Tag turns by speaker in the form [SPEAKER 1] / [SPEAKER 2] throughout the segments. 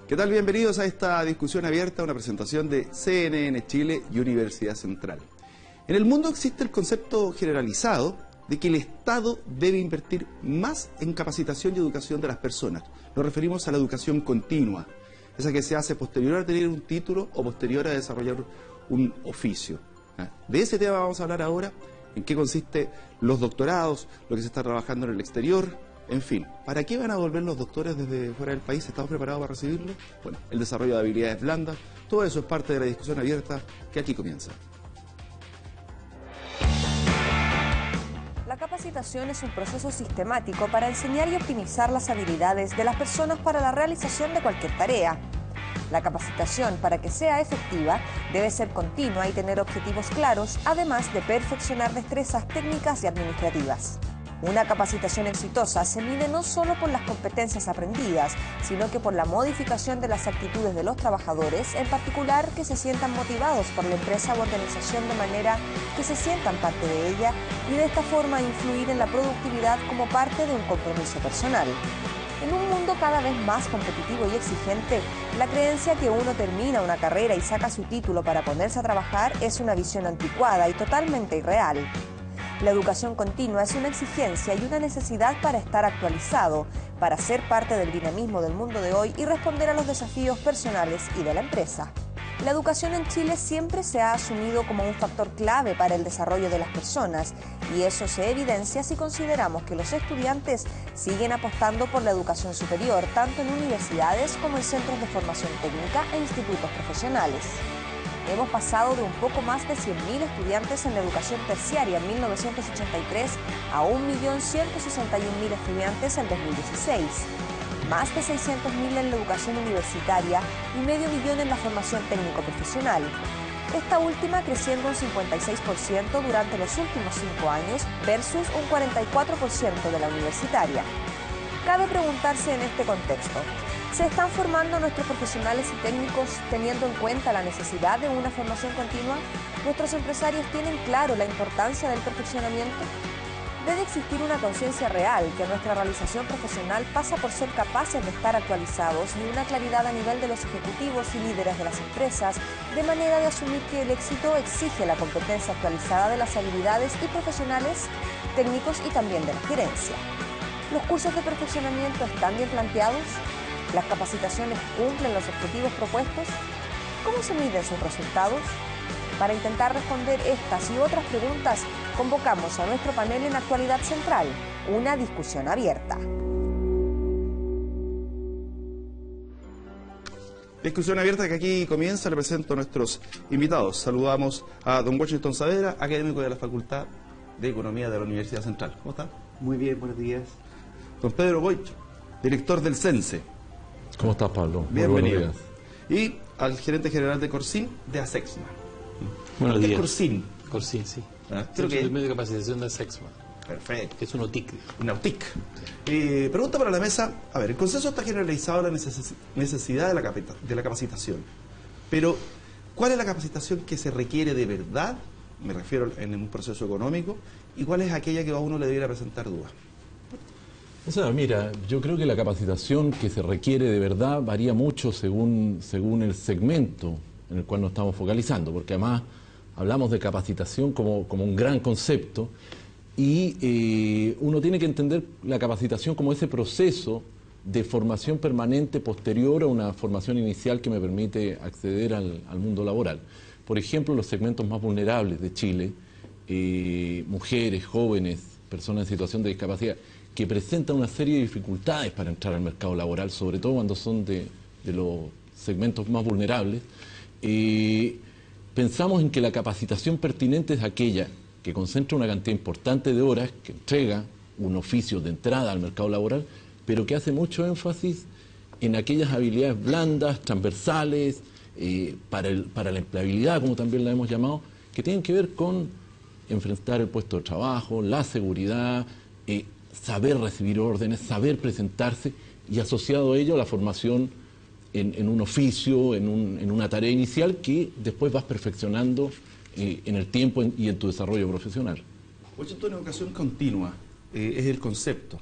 [SPEAKER 1] ¿Qué tal? Bienvenidos a esta discusión abierta, una presentación de CNN Chile y Universidad Central. En el mundo existe el concepto generalizado de que el Estado debe invertir más en capacitación y educación de las personas. Nos referimos a la educación continua, esa que se hace posterior a tener un título o posterior a desarrollar un oficio. De ese tema vamos a hablar ahora, en qué consiste los doctorados, lo que se está trabajando en el exterior. En fin, ¿para qué van a volver los doctores desde fuera del país? ¿Estamos preparados para recibirlos? Bueno, el desarrollo de habilidades blandas, todo eso es parte de la discusión abierta que aquí comienza.
[SPEAKER 2] La capacitación es un proceso sistemático para enseñar y optimizar las habilidades de las personas para la realización de cualquier tarea. La capacitación, para que sea efectiva, debe ser continua y tener objetivos claros, además de perfeccionar destrezas técnicas y administrativas. Una capacitación exitosa se mide no solo por las competencias aprendidas, sino que por la modificación de las actitudes de los trabajadores, en particular que se sientan motivados por la empresa o organización de manera que se sientan parte de ella y de esta forma influir en la productividad como parte de un compromiso personal. En un mundo cada vez más competitivo y exigente, la creencia que uno termina una carrera y saca su título para ponerse a trabajar es una visión anticuada y totalmente irreal. La educación continua es una exigencia y una necesidad para estar actualizado, para ser parte del dinamismo del mundo de hoy y responder a los desafíos personales y de la empresa. La educación en Chile siempre se ha asumido como un factor clave para el desarrollo de las personas y eso se evidencia si consideramos que los estudiantes siguen apostando por la educación superior, tanto en universidades como en centros de formación técnica e institutos profesionales. Hemos pasado de un poco más de 100.000 estudiantes en la educación terciaria en 1983 a 1.161.000 estudiantes en 2016, más de 600.000 en la educación universitaria y medio millón en la formación técnico-profesional. Esta última creciendo un 56% durante los últimos 5 años versus un 44% de la universitaria. Cabe preguntarse en este contexto, ¿se están formando nuestros profesionales y técnicos teniendo en cuenta la necesidad de una formación continua? ¿Nuestros empresarios tienen claro la importancia del perfeccionamiento? Debe existir una conciencia real que nuestra realización profesional pasa por ser capaces de estar actualizados y una claridad a nivel de los ejecutivos y líderes de las empresas, de manera de asumir que el éxito exige la competencia actualizada de las habilidades y profesionales, técnicos y también de la gerencia. ¿Los cursos de perfeccionamiento están bien planteados? ¿Las capacitaciones cumplen los objetivos propuestos? ¿Cómo se miden sus resultados? Para intentar responder estas y otras preguntas, convocamos a nuestro panel en Actualidad Central, una discusión abierta.
[SPEAKER 1] Discusión abierta que aquí comienza, le presento a nuestros invitados. Saludamos a don Washington Saavedra, académico de la Facultad de Economía de la Universidad Central. ¿Cómo está?
[SPEAKER 3] Muy bien, buenos días.
[SPEAKER 1] Don Pedro Goich, director del CENSE.
[SPEAKER 4] ¿Cómo estás, Pablo?
[SPEAKER 1] Bienvenido. Y al gerente general de Corsín, de ASEXMA.
[SPEAKER 4] Buenos días.
[SPEAKER 1] Corsín?
[SPEAKER 4] Corsín, sí.
[SPEAKER 1] Creo que
[SPEAKER 4] es el medio de capacitación de ASEXMA.
[SPEAKER 1] Perfecto.
[SPEAKER 4] Es un OTIC.
[SPEAKER 1] Una OTIC. Pregunta para la mesa. A ver, el consenso está generalizado la necesidad de la capacitación. Pero, ¿cuál es la capacitación que se requiere de verdad? Me refiero en un proceso económico. ¿Y cuál es aquella que a uno le debiera presentar dudas?
[SPEAKER 4] O sea, mira, yo creo que la capacitación que se requiere de verdad varía mucho según el segmento en el cual nos estamos focalizando, porque además hablamos de capacitación como un gran concepto y uno tiene que entender la capacitación como ese proceso de formación permanente posterior a una formación inicial que me permite acceder al mundo laboral. Por ejemplo, los segmentos más vulnerables de Chile, mujeres, jóvenes, personas en situación de discapacidad, que presentan una serie de dificultades para entrar al mercado laboral, sobre todo cuando son de los segmentos más vulnerables. Pensamos en que la capacitación pertinente es aquella que concentra una cantidad importante de horas, que entrega un oficio de entrada al mercado laboral, pero que hace mucho énfasis en aquellas habilidades blandas, transversales, para la empleabilidad, como también la hemos llamado, que tienen que ver con enfrentar el puesto de trabajo, la seguridad, saber recibir órdenes, saber presentarse y asociado a ello la formación en un oficio, en una tarea inicial que después vas perfeccionando en el tiempo y en tu desarrollo profesional.
[SPEAKER 1] Washington, educación continua es el concepto.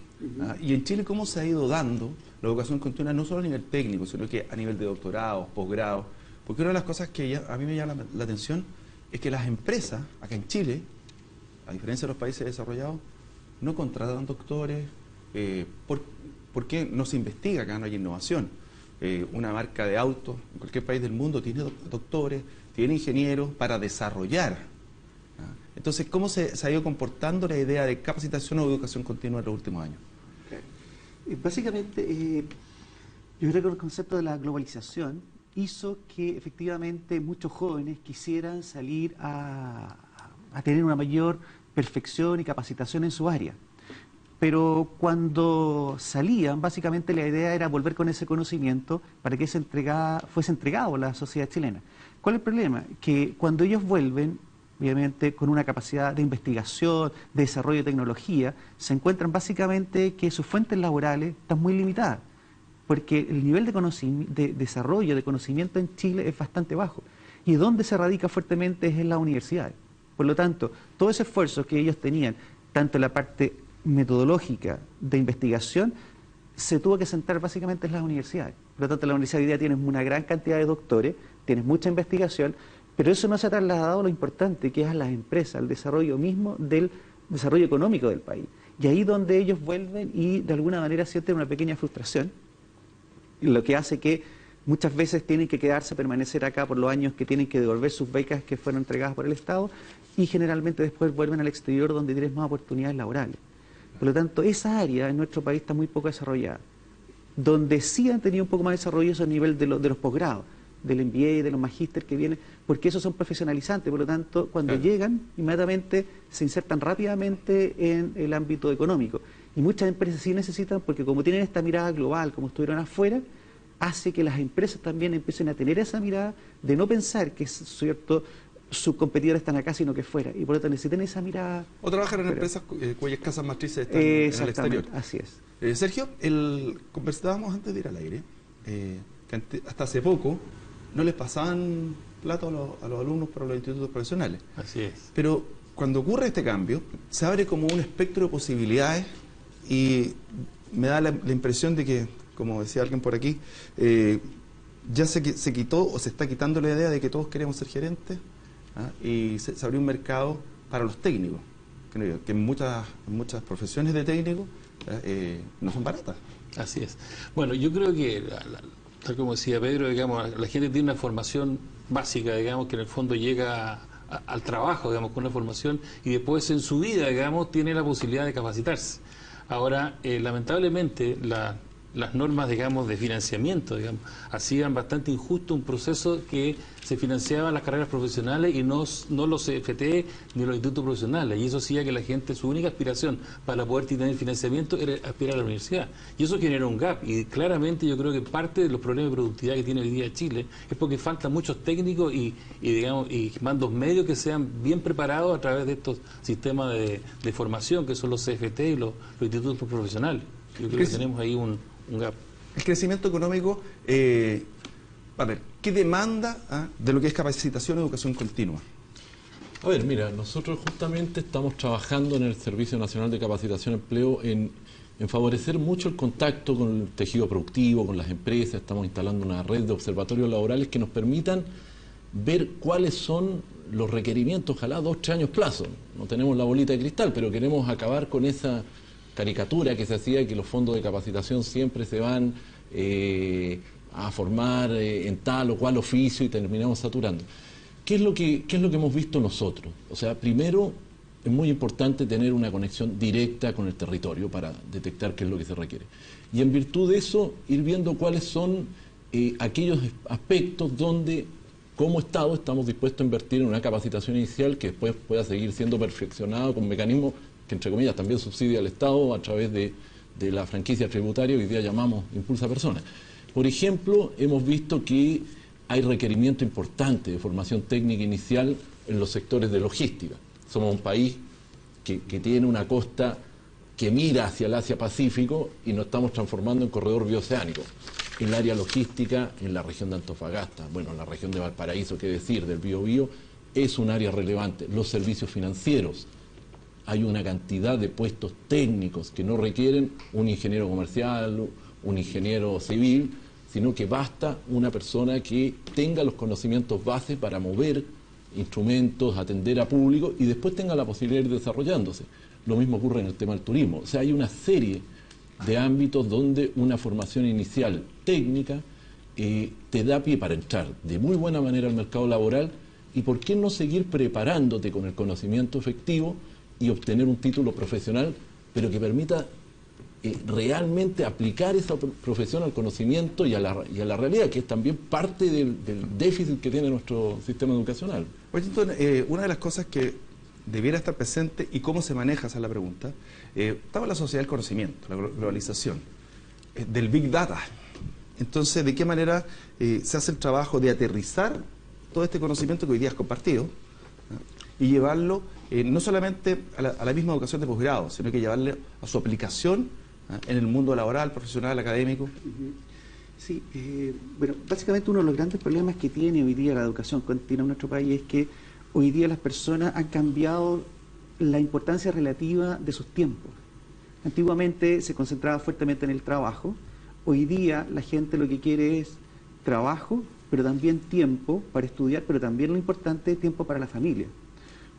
[SPEAKER 1] Y en Chile, ¿cómo se ha ido dando la educación continua no solo a nivel técnico, sino que a nivel de doctorado, posgrado. Porque una de las cosas que a mí me llama la atención es que las empresas, acá en Chile, a diferencia de los países desarrollados, no contratan doctores. ¿Por qué no se investiga acá? No hay innovación. Una marca de autos en cualquier país del mundo tiene doctores, tiene ingenieros para desarrollar. Entonces, ¿cómo se ha ido comportando la idea de capacitación o educación continua en los últimos años?
[SPEAKER 3] Básicamente, yo creo que el concepto de la globalización hizo que efectivamente muchos jóvenes quisieran salir a tener una mayor perfección y capacitación en su área. Pero cuando salían, básicamente la idea era volver con ese conocimiento para que fuese entregado a la sociedad chilena. ¿Cuál es el problema? Que cuando ellos vuelven, obviamente con una capacidad de investigación, de desarrollo de tecnología, se encuentran básicamente que sus fuentes laborales están muy limitadas, porque el nivel de desarrollo, de conocimiento en Chile es bastante bajo. Y donde se radica fuertemente es en las universidades. Por lo tanto, todo ese esfuerzo que ellos tenían, tanto en la parte metodológica de investigación, se tuvo que centrar básicamente en las universidades. Por lo tanto, la universidad hoy día tiene una gran cantidad de doctores, tienes mucha investigación, pero eso no se ha trasladado a lo importante que es a las empresas, al desarrollo mismo del desarrollo económico del país. Y ahí donde ellos vuelven y de alguna manera sienten una pequeña frustración, lo que hace que muchas veces tienen que quedarse, permanecer acá por los años que tienen que devolver sus becas que fueron entregadas por el Estado, y generalmente después vuelven al exterior donde tienes más oportunidades laborales. Por lo tanto, esa área en nuestro país está muy poco desarrollada. Donde sí han tenido un poco más de desarrollo es a nivel de los posgrados, del MBA, de los magísteres que vienen, porque esos son profesionalizantes. Por lo tanto, cuando llegan, inmediatamente se insertan rápidamente en el ámbito económico. Y muchas empresas sí necesitan, porque como tienen esta mirada global, como estuvieron afuera, hace que las empresas también empiecen a tener esa mirada de no pensar que, es cierto, sus competidores están acá, sino que fuera. Y por lo tanto necesitan esa mirada.
[SPEAKER 1] O trabajar en empresas cuyas casas matrices están en el exterior.
[SPEAKER 3] Así es.
[SPEAKER 1] Sergio, conversábamos antes de ir al aire, que hasta hace poco no les pasaban plata a los alumnos para los institutos profesionales.
[SPEAKER 5] Así es.
[SPEAKER 1] Pero cuando ocurre este cambio, se abre como un espectro de posibilidades y me da la impresión de que, como decía alguien por aquí, ya se quitó o se está quitando la idea de que todos queremos ser gerentes, y se abrió un mercado para los técnicos, que en muchas profesiones de técnico no son baratas.
[SPEAKER 5] Así es. Bueno, yo creo que, tal como decía Pedro, digamos, la gente tiene una formación básica, digamos, que en el fondo llega al trabajo, digamos, con una formación, y después en su vida, digamos, tiene la posibilidad de capacitarse. Ahora, lamentablemente, las normas, digamos, de financiamiento, digamos, hacían bastante injusto un proceso que se financiaban las carreras profesionales y no los CFT ni los institutos profesionales, y eso hacía que la gente, su única aspiración para poder tener financiamiento era aspirar a la universidad, y eso generó un gap, y claramente yo creo que parte de los problemas de productividad que tiene hoy día Chile es porque faltan muchos técnicos y mandos medios que sean bien preparados a través de estos sistemas de formación que son los CFT y los institutos profesionales. Yo creo que tenemos ahí un gap.
[SPEAKER 1] El crecimiento económico, a ver, ¿qué demanda de lo que es capacitación y educación continua?
[SPEAKER 4] A ver, mira, nosotros justamente estamos trabajando en el Servicio Nacional de Capacitación y Empleo en favorecer mucho el contacto con el tejido productivo, con las empresas. Estamos instalando una red de observatorios laborales que nos permitan ver cuáles son los requerimientos, ojalá 2 o 3 años plazo. No tenemos la bolita de cristal, pero queremos acabar con esa caricatura que se hacía de que los fondos de capacitación siempre se van a formar en tal o cual oficio y terminamos saturando. ¿Qué es lo que hemos visto nosotros? O sea, primero es muy importante tener una conexión directa con el territorio para detectar qué es lo que se requiere. Y en virtud de eso, ir viendo cuáles son aquellos aspectos donde como Estado estamos dispuestos a invertir en una capacitación inicial que después pueda seguir siendo perfeccionada con mecanismos que, entre comillas, también subsidia al Estado a través de la franquicia tributaria que hoy día llamamos Impulsa Personas. Por ejemplo, hemos visto que hay requerimiento importante de formación técnica inicial en los sectores de logística. Somos un país que tiene una costa que mira hacia el Asia-Pacífico y nos estamos transformando en corredor bioceánico. El área logística en la región de Antofagasta, bueno, en la región de Valparaíso, qué decir, del Biobío, es un área relevante. Los servicios financieros, hay una cantidad de puestos técnicos que no requieren un ingeniero comercial, un ingeniero civil, sino que basta una persona que tenga los conocimientos base para mover instrumentos, atender a público y después tenga la posibilidad de ir desarrollándose. Lo mismo ocurre en el tema del turismo. O sea, hay una serie de ámbitos donde una formación inicial técnica te da pie para entrar de muy buena manera al mercado laboral y por qué no seguir preparándote con el conocimiento efectivo y obtener un título profesional, pero que permita realmente aplicar esa profesión al conocimiento y a la realidad, que es también parte del déficit que tiene nuestro sistema educacional.
[SPEAKER 1] Washington, una de las cosas que debiera estar presente y cómo se maneja, esa es la pregunta, estamos en la sociedad del conocimiento, la globalización, del Big Data. Entonces, ¿de qué manera se hace el trabajo de aterrizar todo este conocimiento que hoy día es compartido y llevarlo no solamente a la misma educación de posgrado, sino que llevarle a su aplicación en el mundo laboral, profesional, académico?
[SPEAKER 3] Sí, bueno, básicamente uno de los grandes problemas que tiene hoy día la educación continua en nuestro país es que hoy día las personas han cambiado la importancia relativa de sus tiempos. Antiguamente se concentraba fuertemente en el trabajo, hoy día la gente lo que quiere es trabajo, pero también tiempo para estudiar, pero también lo importante, tiempo para la familia.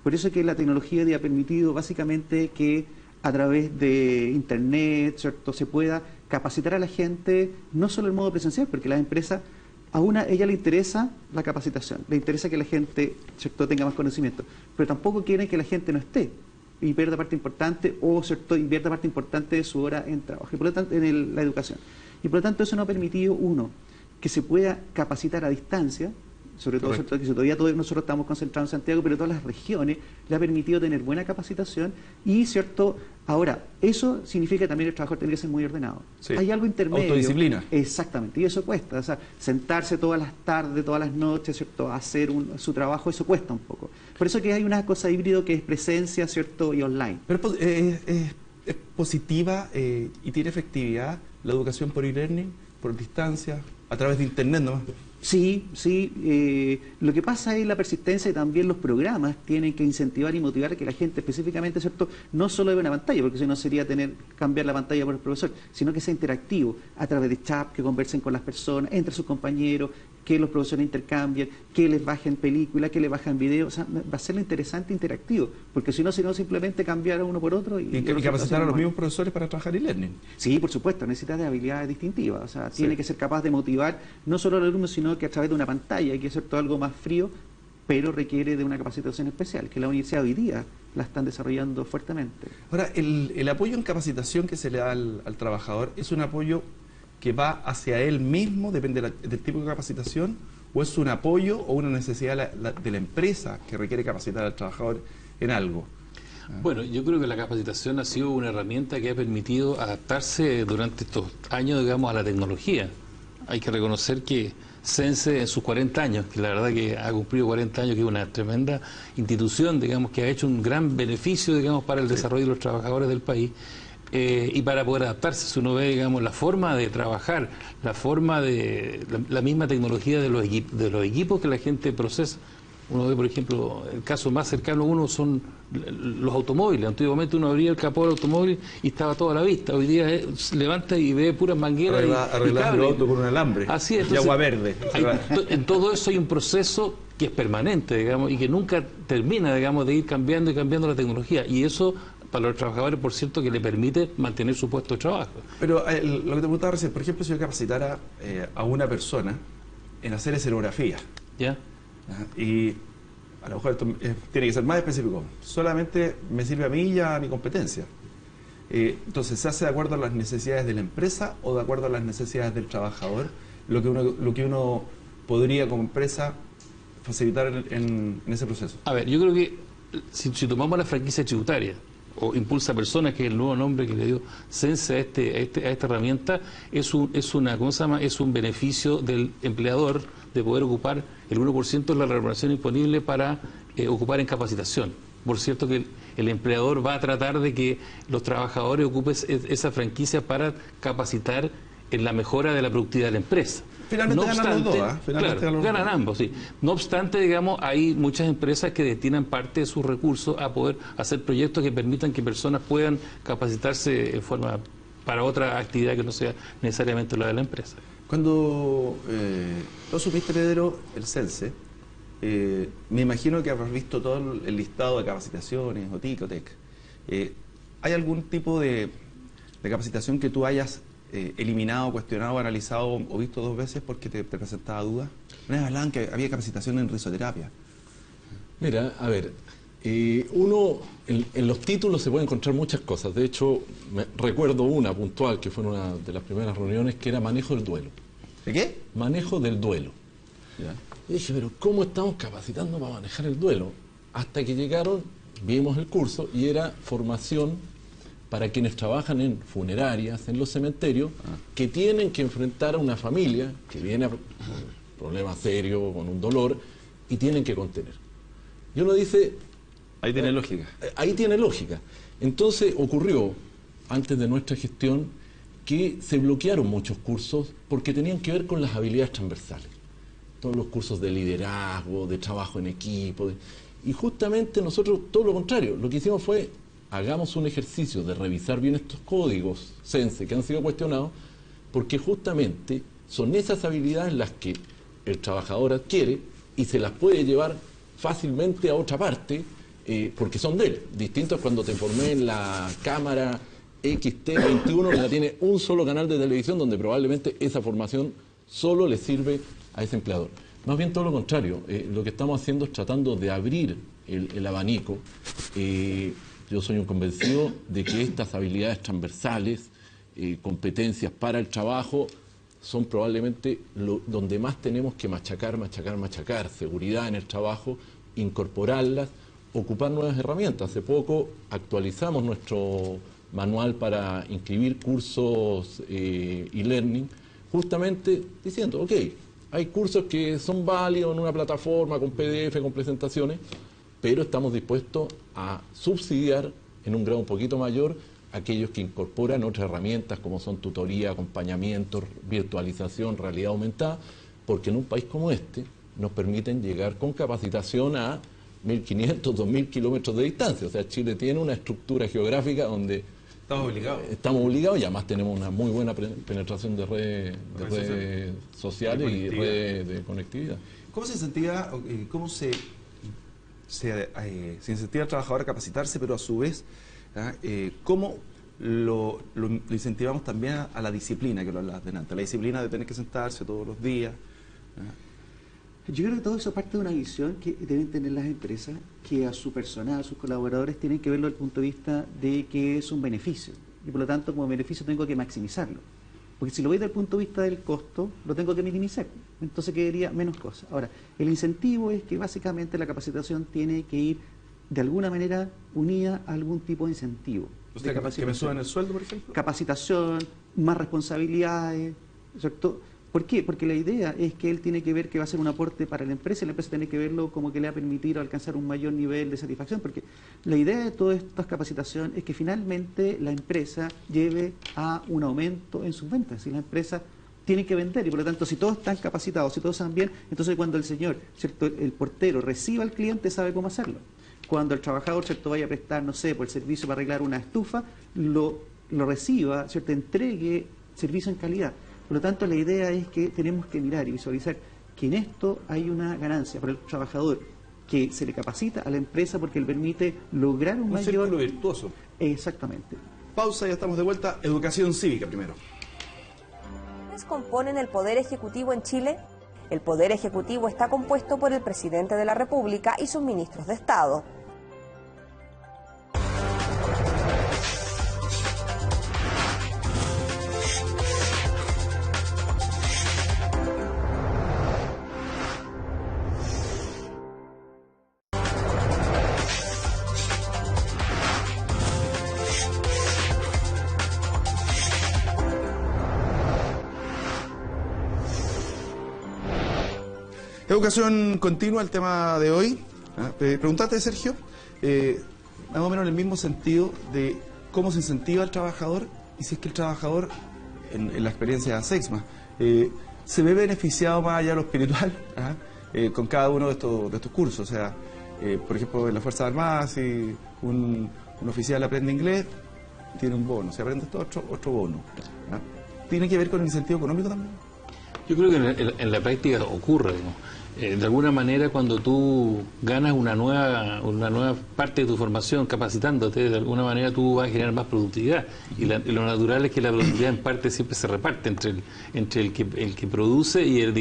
[SPEAKER 3] Por eso es que la tecnología ha permitido básicamente que a través de Internet, ¿cierto?, se pueda capacitar a la gente, no solo en modo presencial, porque las empresas, a ella le interesa la capacitación, le interesa que la gente, ¿cierto?, tenga más conocimiento, pero tampoco quieren que la gente no esté y pierda parte importante o, ¿cierto?, invierta parte importante de su hora en trabajo, y por lo tanto, en la educación. Y por lo tanto eso no ha permitido, uno, que se pueda capacitar a distancia, sobre todo, ¿cierto?, que todavía todos nosotros estamos concentrados en Santiago, pero todas las regiones le ha permitido tener buena capacitación y, ¿cierto? Ahora, eso significa que también el trabajador tendría que ser muy ordenado. Sí. Hay algo intermedio.
[SPEAKER 1] Autodisciplina.
[SPEAKER 3] Exactamente, y eso cuesta. O sea, sentarse todas las tardes, todas las noches, ¿cierto?, a hacer su trabajo, eso cuesta un poco. Por eso que hay una cosa híbrido que es presencia, ¿cierto?, y online.
[SPEAKER 1] Pero es positiva y tiene efectividad la educación por e-learning, por distancia, a través de Internet nomás.
[SPEAKER 3] Sí, sí. Lo que pasa es la persistencia y también los programas tienen que incentivar y motivar a que la gente específicamente, ¿cierto?, no solo ve una pantalla, porque si no sería cambiar la pantalla por el profesor, sino que sea interactivo a través de chat, que conversen con las personas, entre sus compañeros, que los profesores intercambien, que les bajen películas, que les bajen videos. O sea, va a ser interesante e interactivo, porque si no, simplemente cambiar uno por otro.
[SPEAKER 1] Y capacitar a los mismos profesores para trabajar e-learning.
[SPEAKER 3] Sí, por supuesto, necesita de habilidades distintivas. O sea, tiene que ser capaz de motivar no solo al alumno, sino que a través de una pantalla, hay que hacer todo algo más frío, pero requiere de una capacitación especial, que la universidad hoy día la están desarrollando fuertemente.
[SPEAKER 1] Ahora, el apoyo en capacitación que se le da al trabajador, ¿es un apoyo que va hacia él mismo, depende del tipo de capacitación, o es un apoyo o una necesidad de la empresa que requiere capacitar al trabajador en algo?
[SPEAKER 5] Bueno, yo creo que la capacitación ha sido una herramienta que ha permitido adaptarse durante estos años, digamos, a la tecnología. Hay que reconocer que CENSE en sus 40 años, que la verdad que ha cumplido 40 años, que es una tremenda institución, digamos, que ha hecho un gran beneficio, digamos, para el desarrollo de los trabajadores del país. Y para poder adaptarse, si uno ve, digamos, la forma de trabajar, la forma de la misma tecnología de los equipos que la gente procesa. Uno ve, por ejemplo, el caso más cercano a uno son los automóviles. Antiguamente uno abría el capó del automóvil y estaba todo a la vista. Hoy día levanta y ve puras mangueras
[SPEAKER 1] arreglar el auto con un alambre.
[SPEAKER 5] Así es,
[SPEAKER 1] y agua verde.
[SPEAKER 5] En todo eso hay un proceso que es permanente, digamos, y que nunca termina, digamos, de ir cambiando y cambiando la tecnología. Y eso, para los trabajadores, por cierto, que le permite mantener su puesto de trabajo.
[SPEAKER 1] Pero lo que te preguntaba recién, por ejemplo, si yo capacitara a una persona en hacer escenografía,
[SPEAKER 5] ¿ya?
[SPEAKER 1] Y a lo mejor esto tiene que ser más específico, solamente me sirve a mí y a mi competencia. Entonces, ¿se hace de acuerdo a las necesidades de la empresa o de acuerdo a las necesidades del trabajador? Lo que uno podría como empresa facilitar en ese proceso.
[SPEAKER 5] A ver, yo creo que si tomamos la franquicia tributaria o Impulsa Personas, que es el nuevo nombre que le dio CENSE a esta herramienta, es un beneficio del empleador de poder ocupar el 1% de la remuneración disponible para ocupar en capacitación. Por cierto que el empleador va a tratar de que los trabajadores ocupen esa franquicia para capacitar en la mejora de la productividad de la empresa.
[SPEAKER 1] Finalmente ganan los dos,
[SPEAKER 5] claro, ganan ambos, sí. No obstante, digamos, hay muchas empresas que destinan parte de sus recursos a poder hacer proyectos que permitan que personas puedan capacitarse en forma para otra actividad que no sea necesariamente la de la empresa.
[SPEAKER 1] Cuando tú asumiste, Pedro, el CENSE, me imagino que habrás visto todo el listado de capacitaciones, o TIC o TEC. ¿Hay algún tipo de capacitación que tú hayas eliminado, cuestionado, analizado o visto 2 veces porque te presentaba dudas? Una vez hablaban que había capacitación en risoterapia.
[SPEAKER 4] Mira, a ver, uno en los títulos se puede encontrar muchas cosas. De hecho, recuerdo una puntual que fue en una de las primeras reuniones, que era manejo del duelo.
[SPEAKER 1] ¿De qué?
[SPEAKER 4] Manejo del duelo.
[SPEAKER 1] Ya.
[SPEAKER 4] Y dije, pero ¿cómo estamos capacitando para manejar el duelo? Hasta que llegaron, vimos el curso y era formación para quienes trabajan en funerarias, en los cementerios, que tienen que enfrentar a una familia que viene con un problema serio, con un dolor, y tienen que contener. Y uno dice...
[SPEAKER 1] Ahí tiene lógica.
[SPEAKER 4] Ahí tiene lógica. Entonces ocurrió, antes de nuestra gestión, que se bloquearon muchos cursos porque tenían que ver con las habilidades transversales. Todos los cursos de liderazgo, de trabajo en equipo. Y justamente nosotros, todo lo contrario, lo que hicimos fue, hagamos un ejercicio de revisar bien estos códigos CENSE que han sido cuestionados, porque justamente son esas habilidades las que el trabajador adquiere y se las puede llevar fácilmente a otra parte, porque son de él. Distinto es cuando te formé en la cámara XT21, que la tiene un solo canal de televisión, donde probablemente esa formación solo le sirve a ese empleador. Más bien todo lo contrario, lo que estamos haciendo es tratando de abrir el abanico. Yo soy un convencido de que estas habilidades transversales, competencias para el trabajo, son probablemente donde más tenemos que machacar, seguridad en el trabajo, incorporarlas, ocupar nuevas herramientas. Hace poco actualizamos nuestro manual para inscribir cursos e-learning, justamente diciendo, ok, hay cursos que son válidos en una plataforma con PDF, con presentaciones, pero estamos dispuestos a subsidiar en un grado un poquito mayor aquellos que incorporan otras herramientas como son tutoría, acompañamiento, virtualización, realidad aumentada, porque en un país como este nos permiten llegar con capacitación a 1.500, 2.000 kilómetros de distancia. O sea, Chile tiene una estructura geográfica donde estamos obligados y además tenemos una muy buena penetración de redes sociales y redes de conectividad.
[SPEAKER 1] ¿Cómo se incentiva, se incentiva al trabajador a capacitarse, pero a su vez, cómo lo incentivamos también a la disciplina, que lo hablabas delante, la disciplina de tener que sentarse todos los días?
[SPEAKER 3] Yo creo que todo eso parte de una visión que deben tener las empresas, que a su personal, a sus colaboradores, tienen que verlo desde el punto de vista de que es un beneficio. Y por lo tanto, como beneficio tengo que maximizarlo. Porque si lo veis desde el punto de vista del costo, lo tengo que minimizar. Entonces quedaría menos cosas. Ahora, el incentivo es que básicamente la capacitación tiene que ir de alguna manera unida a algún tipo de incentivo.
[SPEAKER 1] O sea, que me suban el sueldo, por ejemplo.
[SPEAKER 3] Capacitación, más responsabilidades, ¿cierto? ¿Por qué? Porque la idea es que él tiene que ver que va a ser un aporte para la empresa y la empresa tiene que verlo como que le va a permitir alcanzar un mayor nivel de satisfacción, porque la idea de todas estas capacitaciones es que finalmente la empresa lleve a un aumento en sus ventas. Si la empresa tiene que vender y por lo tanto si todos están capacitados, si todos están bien, entonces cuando el señor, ¿cierto?, el portero reciba al cliente sabe cómo hacerlo. Cuando el trabajador, ¿cierto?, vaya a prestar, no sé, por el servicio para arreglar una estufa, lo reciba, ¿cierto?, entregue servicio en calidad. Por lo tanto, la idea es que tenemos que mirar y visualizar que en esto hay una ganancia para el trabajador, que se le capacita a la empresa porque le permite lograr un mayor...
[SPEAKER 1] círculo virtuoso.
[SPEAKER 3] Exactamente.
[SPEAKER 1] Pausa, ya estamos de vuelta. Educación cívica primero.
[SPEAKER 2] ¿Quiénes componen el Poder Ejecutivo en Chile? El Poder Ejecutivo está compuesto por el Presidente de la República y sus ministros de Estado.
[SPEAKER 1] Educación continua, el tema de hoy. Preguntaste, Sergio, más o menos en el mismo sentido de cómo se incentiva al trabajador y si es que el trabajador, en la experiencia de Sexma, se ve beneficiado más allá de lo espiritual con cada uno de estos cursos. O sea, por ejemplo, en la Fuerza Armada, si un oficial aprende inglés, tiene un bono. Si aprendes todo, otro bono. ¿Ah? ¿Tiene que ver con el incentivo económico también?
[SPEAKER 5] Yo creo que en la práctica ocurre, ¿no? De alguna manera, cuando tú ganas una nueva parte de tu formación capacitándote, de alguna manera tú vas a generar más productividad. Y lo natural es que la productividad en parte siempre se reparte entre el que produce y el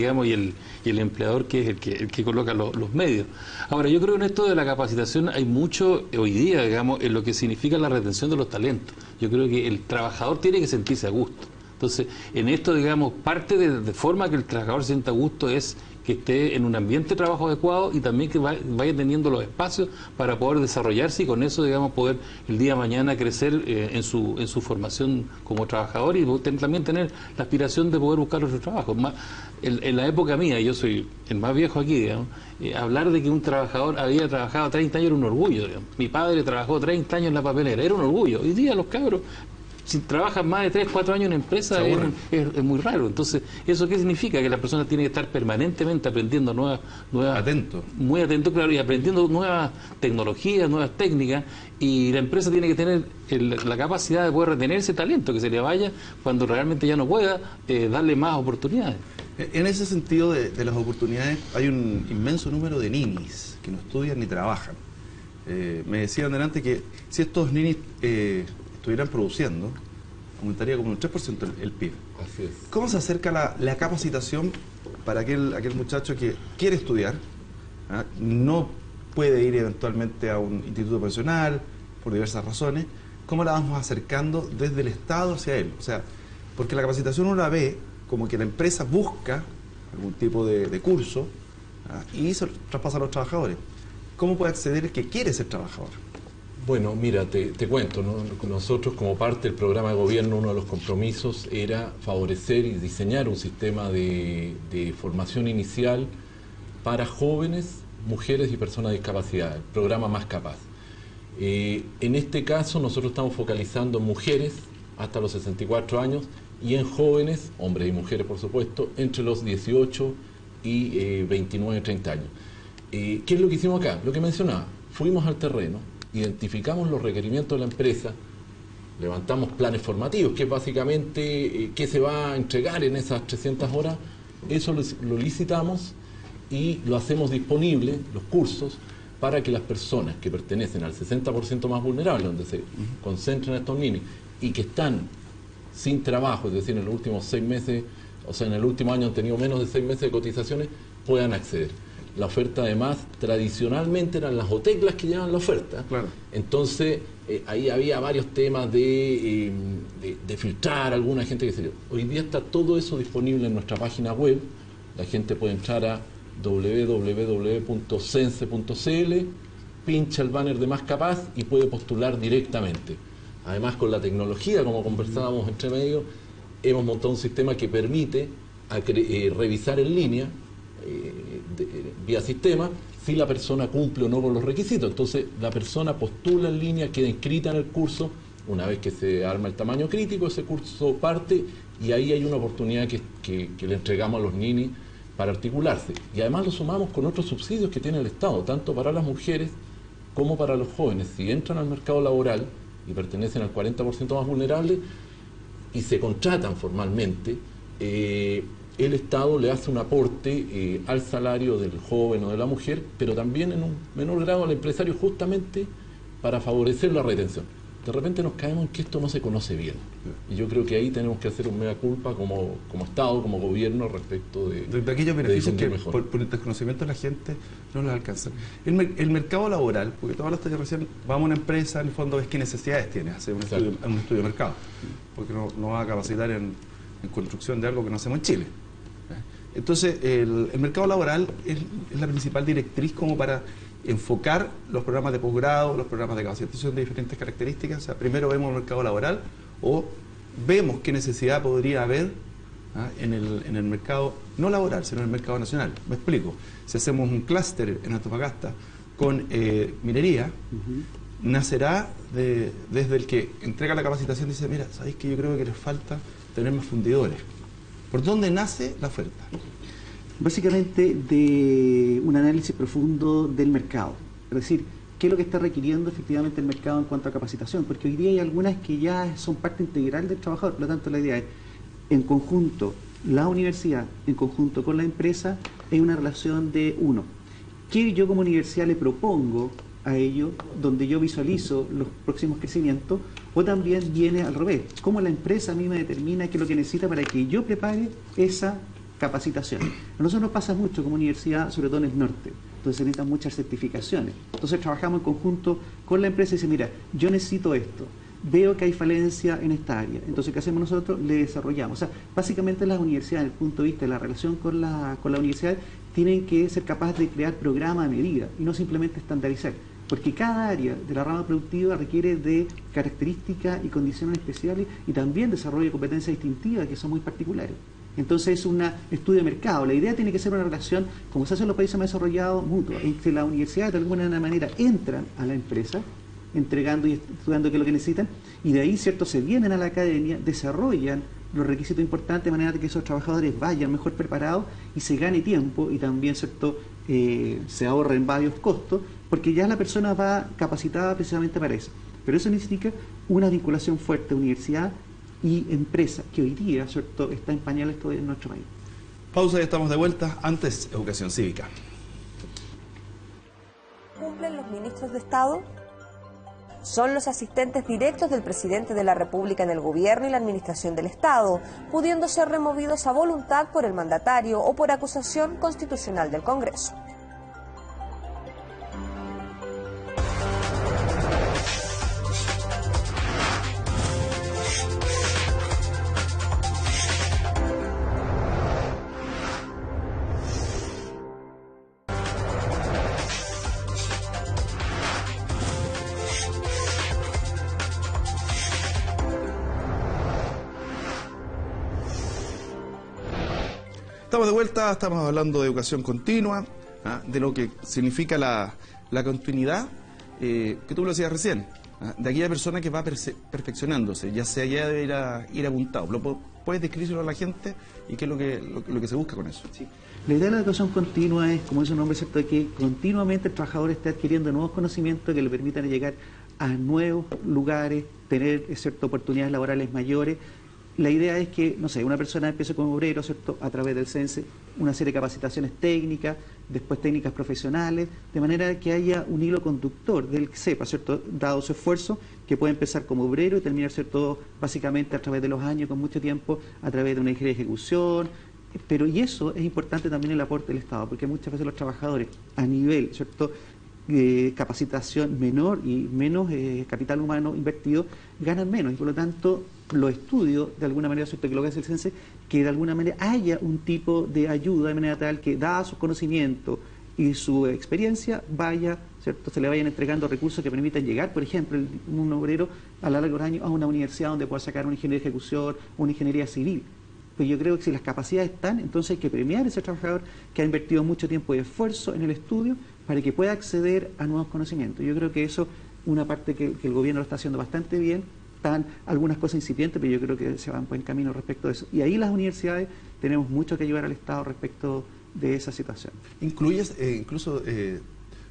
[SPEAKER 5] empleador, que es el que coloca los medios. Ahora, yo creo que en esto de la capacitación hay mucho hoy día, digamos, en lo que significa la retención de los talentos. Yo creo que el trabajador tiene que sentirse a gusto. Entonces, en esto, digamos, parte de forma que el trabajador se sienta a gusto es que esté en un ambiente de trabajo adecuado y también que vaya teniendo los espacios para poder desarrollarse y con eso, digamos, poder el día de mañana crecer en su formación como trabajador y también tener la aspiración de poder buscar otro trabajo. En la época mía, yo soy el más viejo aquí, digamos, hablar de que un trabajador había trabajado 30 años era un orgullo, digamos. Mi padre trabajó 30 años en la papelera, era un orgullo. Hoy día los cabros, si trabajas más de 3, 4 años en empresa, es muy raro. Entonces, ¿eso qué significa? Que la persona tiene que estar permanentemente aprendiendo nuevas
[SPEAKER 1] Atento.
[SPEAKER 5] Muy atento, claro, y aprendiendo nuevas tecnologías, nuevas técnicas, y la empresa tiene que tener la capacidad de poder retener ese talento, que se le vaya cuando realmente ya no pueda, darle más oportunidades.
[SPEAKER 1] En ese sentido de las oportunidades, hay un inmenso número de ninis que no estudian ni trabajan. Me decían delante que si estos ninis estuvieran produciendo, aumentaría como un 3% el PIB.
[SPEAKER 4] Así es.
[SPEAKER 1] ¿Cómo se acerca la capacitación para aquel muchacho que quiere estudiar, no puede ir eventualmente a un instituto profesional por diversas razones? ¿Cómo la vamos acercando desde el Estado hacia él? O sea, porque la capacitación uno la ve como que la empresa busca algún tipo de curso y se lo traspasa a los trabajadores. ¿Cómo puede acceder el que quiere ser trabajador?
[SPEAKER 4] Bueno, mira, te cuento, ¿no? Nosotros como parte del programa de gobierno, uno de los compromisos era favorecer y diseñar un sistema de formación inicial para jóvenes, mujeres y personas de discapacidad, el programa Más Capaz. En este caso nosotros estamos focalizando en mujeres hasta los 64 años y en jóvenes, hombres y mujeres por supuesto, entre los 18 y 29, 30 años. ¿Qué es lo que hicimos acá? Lo que mencionaba, fuimos al terreno, identificamos los requerimientos de la empresa, levantamos planes formativos, que es básicamente qué se va a entregar en esas 300 horas, eso lo licitamos y lo hacemos disponible, los cursos, para que las personas que pertenecen al 60% más vulnerable, donde se concentran estos niños, y que están sin trabajo, es decir, en los últimos 6 meses, o sea, en el último año han tenido menos de 6 meses de cotizaciones, puedan acceder. La oferta además tradicionalmente eran las OTEC las que llevaban la oferta.
[SPEAKER 1] Claro.
[SPEAKER 4] Entonces ahí había varios temas de filtrar a alguna gente, qué sé yo. Hoy día está todo eso disponible en nuestra página web. La gente puede entrar a www.sense.cl, pincha el banner de Más Capaz y puede postular directamente. Además, con la tecnología, como conversábamos entre medio, hemos montado un sistema que permite revisar en línea vía sistema si la persona cumple o no con los requisitos. Entonces la persona postula en línea, queda inscrita en el curso. Una vez que se arma el tamaño crítico, ese curso parte y ahí hay una oportunidad que le entregamos a los ninis para articularse. Y además lo sumamos con otros subsidios que tiene el Estado, tanto para las mujeres como para los jóvenes. Si entran al mercado laboral y pertenecen al 40% más vulnerable y se contratan formalmente, el Estado le hace un aporte al salario del joven o de la mujer, pero también en un menor grado al empresario, justamente para favorecer la retención. De repente nos caemos en que esto no se conoce bien. Y yo creo que ahí tenemos que hacer un mea culpa como Estado, como gobierno, respecto de
[SPEAKER 1] aquellos beneficios que
[SPEAKER 4] mejor.
[SPEAKER 1] por el desconocimiento de la gente no los alcanza. El mercado laboral, porque tú hablaste recién, vamos a una empresa, en el fondo ves qué necesidades tiene, hacer un estudio de mercado, porque no va a capacitar en construcción de algo que no hacemos en Chile. Entonces, el mercado laboral es la principal directriz como para enfocar los programas de posgrado, los programas de capacitación de diferentes características. O sea, primero vemos el mercado laboral o vemos qué necesidad podría haber en el mercado, no laboral, sino en el mercado nacional. Me explico. Si hacemos un clúster en Antofagasta con minería, nacerá desde el que entrega la capacitación y dice, mira, ¿sabéis que yo creo que les falta tener más fundidores? ¿Por dónde nace la oferta?
[SPEAKER 3] Básicamente de un análisis profundo del mercado. Es decir, qué es lo que está requiriendo efectivamente el mercado en cuanto a capacitación, porque hoy día hay algunas que ya son parte integral del trabajador. Por lo tanto, la idea es, en conjunto, la universidad, en conjunto con la empresa, es una relación de uno. ¿Qué yo como universidad le propongo a ellos, donde yo visualizo los próximos crecimientos? O también viene al revés, cómo la empresa a mí me determina qué es lo que necesita para que yo prepare esa capacitación. A nosotros nos pasa mucho como universidad, sobre todo en el norte, entonces se necesitan muchas certificaciones. Entonces trabajamos en conjunto con la empresa y dice, mira, yo necesito esto, veo que hay falencia en esta área, entonces ¿qué hacemos nosotros? Le desarrollamos. O sea, básicamente las universidades, desde el punto de vista de la relación con la universidad, tienen que ser capaces de crear programas a medida y no simplemente estandarizar, porque cada área de la rama productiva requiere de características y condiciones especiales y también desarrollo de competencias distintivas que son muy particulares. Entonces es un estudio de mercado. La idea tiene que ser una relación, como se hace en los países más desarrollados, mutua, en que las universidades de alguna manera entran a la empresa, entregando y estudiando qué es lo que necesitan, y de ahí, ¿cierto?, se vienen a la academia, desarrollan los requisitos importantes de manera que esos trabajadores vayan mejor preparados y se gane tiempo y también, ¿cierto?, se ahorren varios costos, porque ya la persona va capacitada precisamente para eso. Pero eso significa una vinculación fuerte de universidad y empresa, que hoy día, ¿cierto?, está en pañales todavía en nuestro país.
[SPEAKER 1] Pausa y estamos de vuelta. Antes, educación cívica.
[SPEAKER 2] ¿Cumplen los ministros de Estado? Son los asistentes directos del presidente de la República en el gobierno y la administración del Estado, pudiendo ser removidos a voluntad por el mandatario o por acusación constitucional del Congreso.
[SPEAKER 1] Estamos de vuelta, estamos hablando de educación continua, de lo que significa la continuidad, que tú lo decías recién, de aquella persona que va perfeccionándose, ya sea ya de ir apuntado. ¿Puedes describirlo a la gente y qué es lo que se busca con eso?
[SPEAKER 3] Sí. La idea de la educación continua es, como dice su nombre, ¿cierto?, que continuamente el trabajador esté adquiriendo nuevos conocimientos que le permitan llegar a nuevos lugares, tener, ¿cierto?, oportunidades laborales mayores. La idea es que, no sé, una persona empiece como obrero, ¿cierto?, a través del CENSE, una serie de capacitaciones técnicas, después técnicas profesionales, de manera que haya un hilo conductor del que sepa, ¿cierto?, dado su esfuerzo, que puede empezar como obrero y terminar, ¿cierto?, básicamente a través de los años, con mucho tiempo, a través de una ingeniería de ejecución. Pero, y eso es importante también el aporte del Estado, porque muchas veces los trabajadores, a nivel, ¿cierto?, capacitación menor y menos capital humano invertido, ganan menos, y por lo tanto los estudios, de alguna manera, ¿cierto?, que lo que hace el CENSE, que de alguna manera haya un tipo de ayuda de manera tal que, dada su conocimiento y su experiencia, vaya, ¿cierto?, se le vayan entregando recursos que permitan llegar, por ejemplo, un obrero a lo largo de los años a una universidad donde pueda sacar una ingeniería de ejecución, una ingeniería civil. Pues yo creo que si las capacidades están, entonces hay que premiar a ese trabajador que ha invertido mucho tiempo y esfuerzo en el estudio para que pueda acceder a nuevos conocimientos. Yo creo que eso, una parte que el gobierno lo está haciendo bastante bien, están algunas cosas incipientes, pero yo creo que se va en buen camino respecto a eso. Y ahí las universidades tenemos mucho que ayudar al Estado respecto de esa situación.
[SPEAKER 1] ¿Incluyes incluso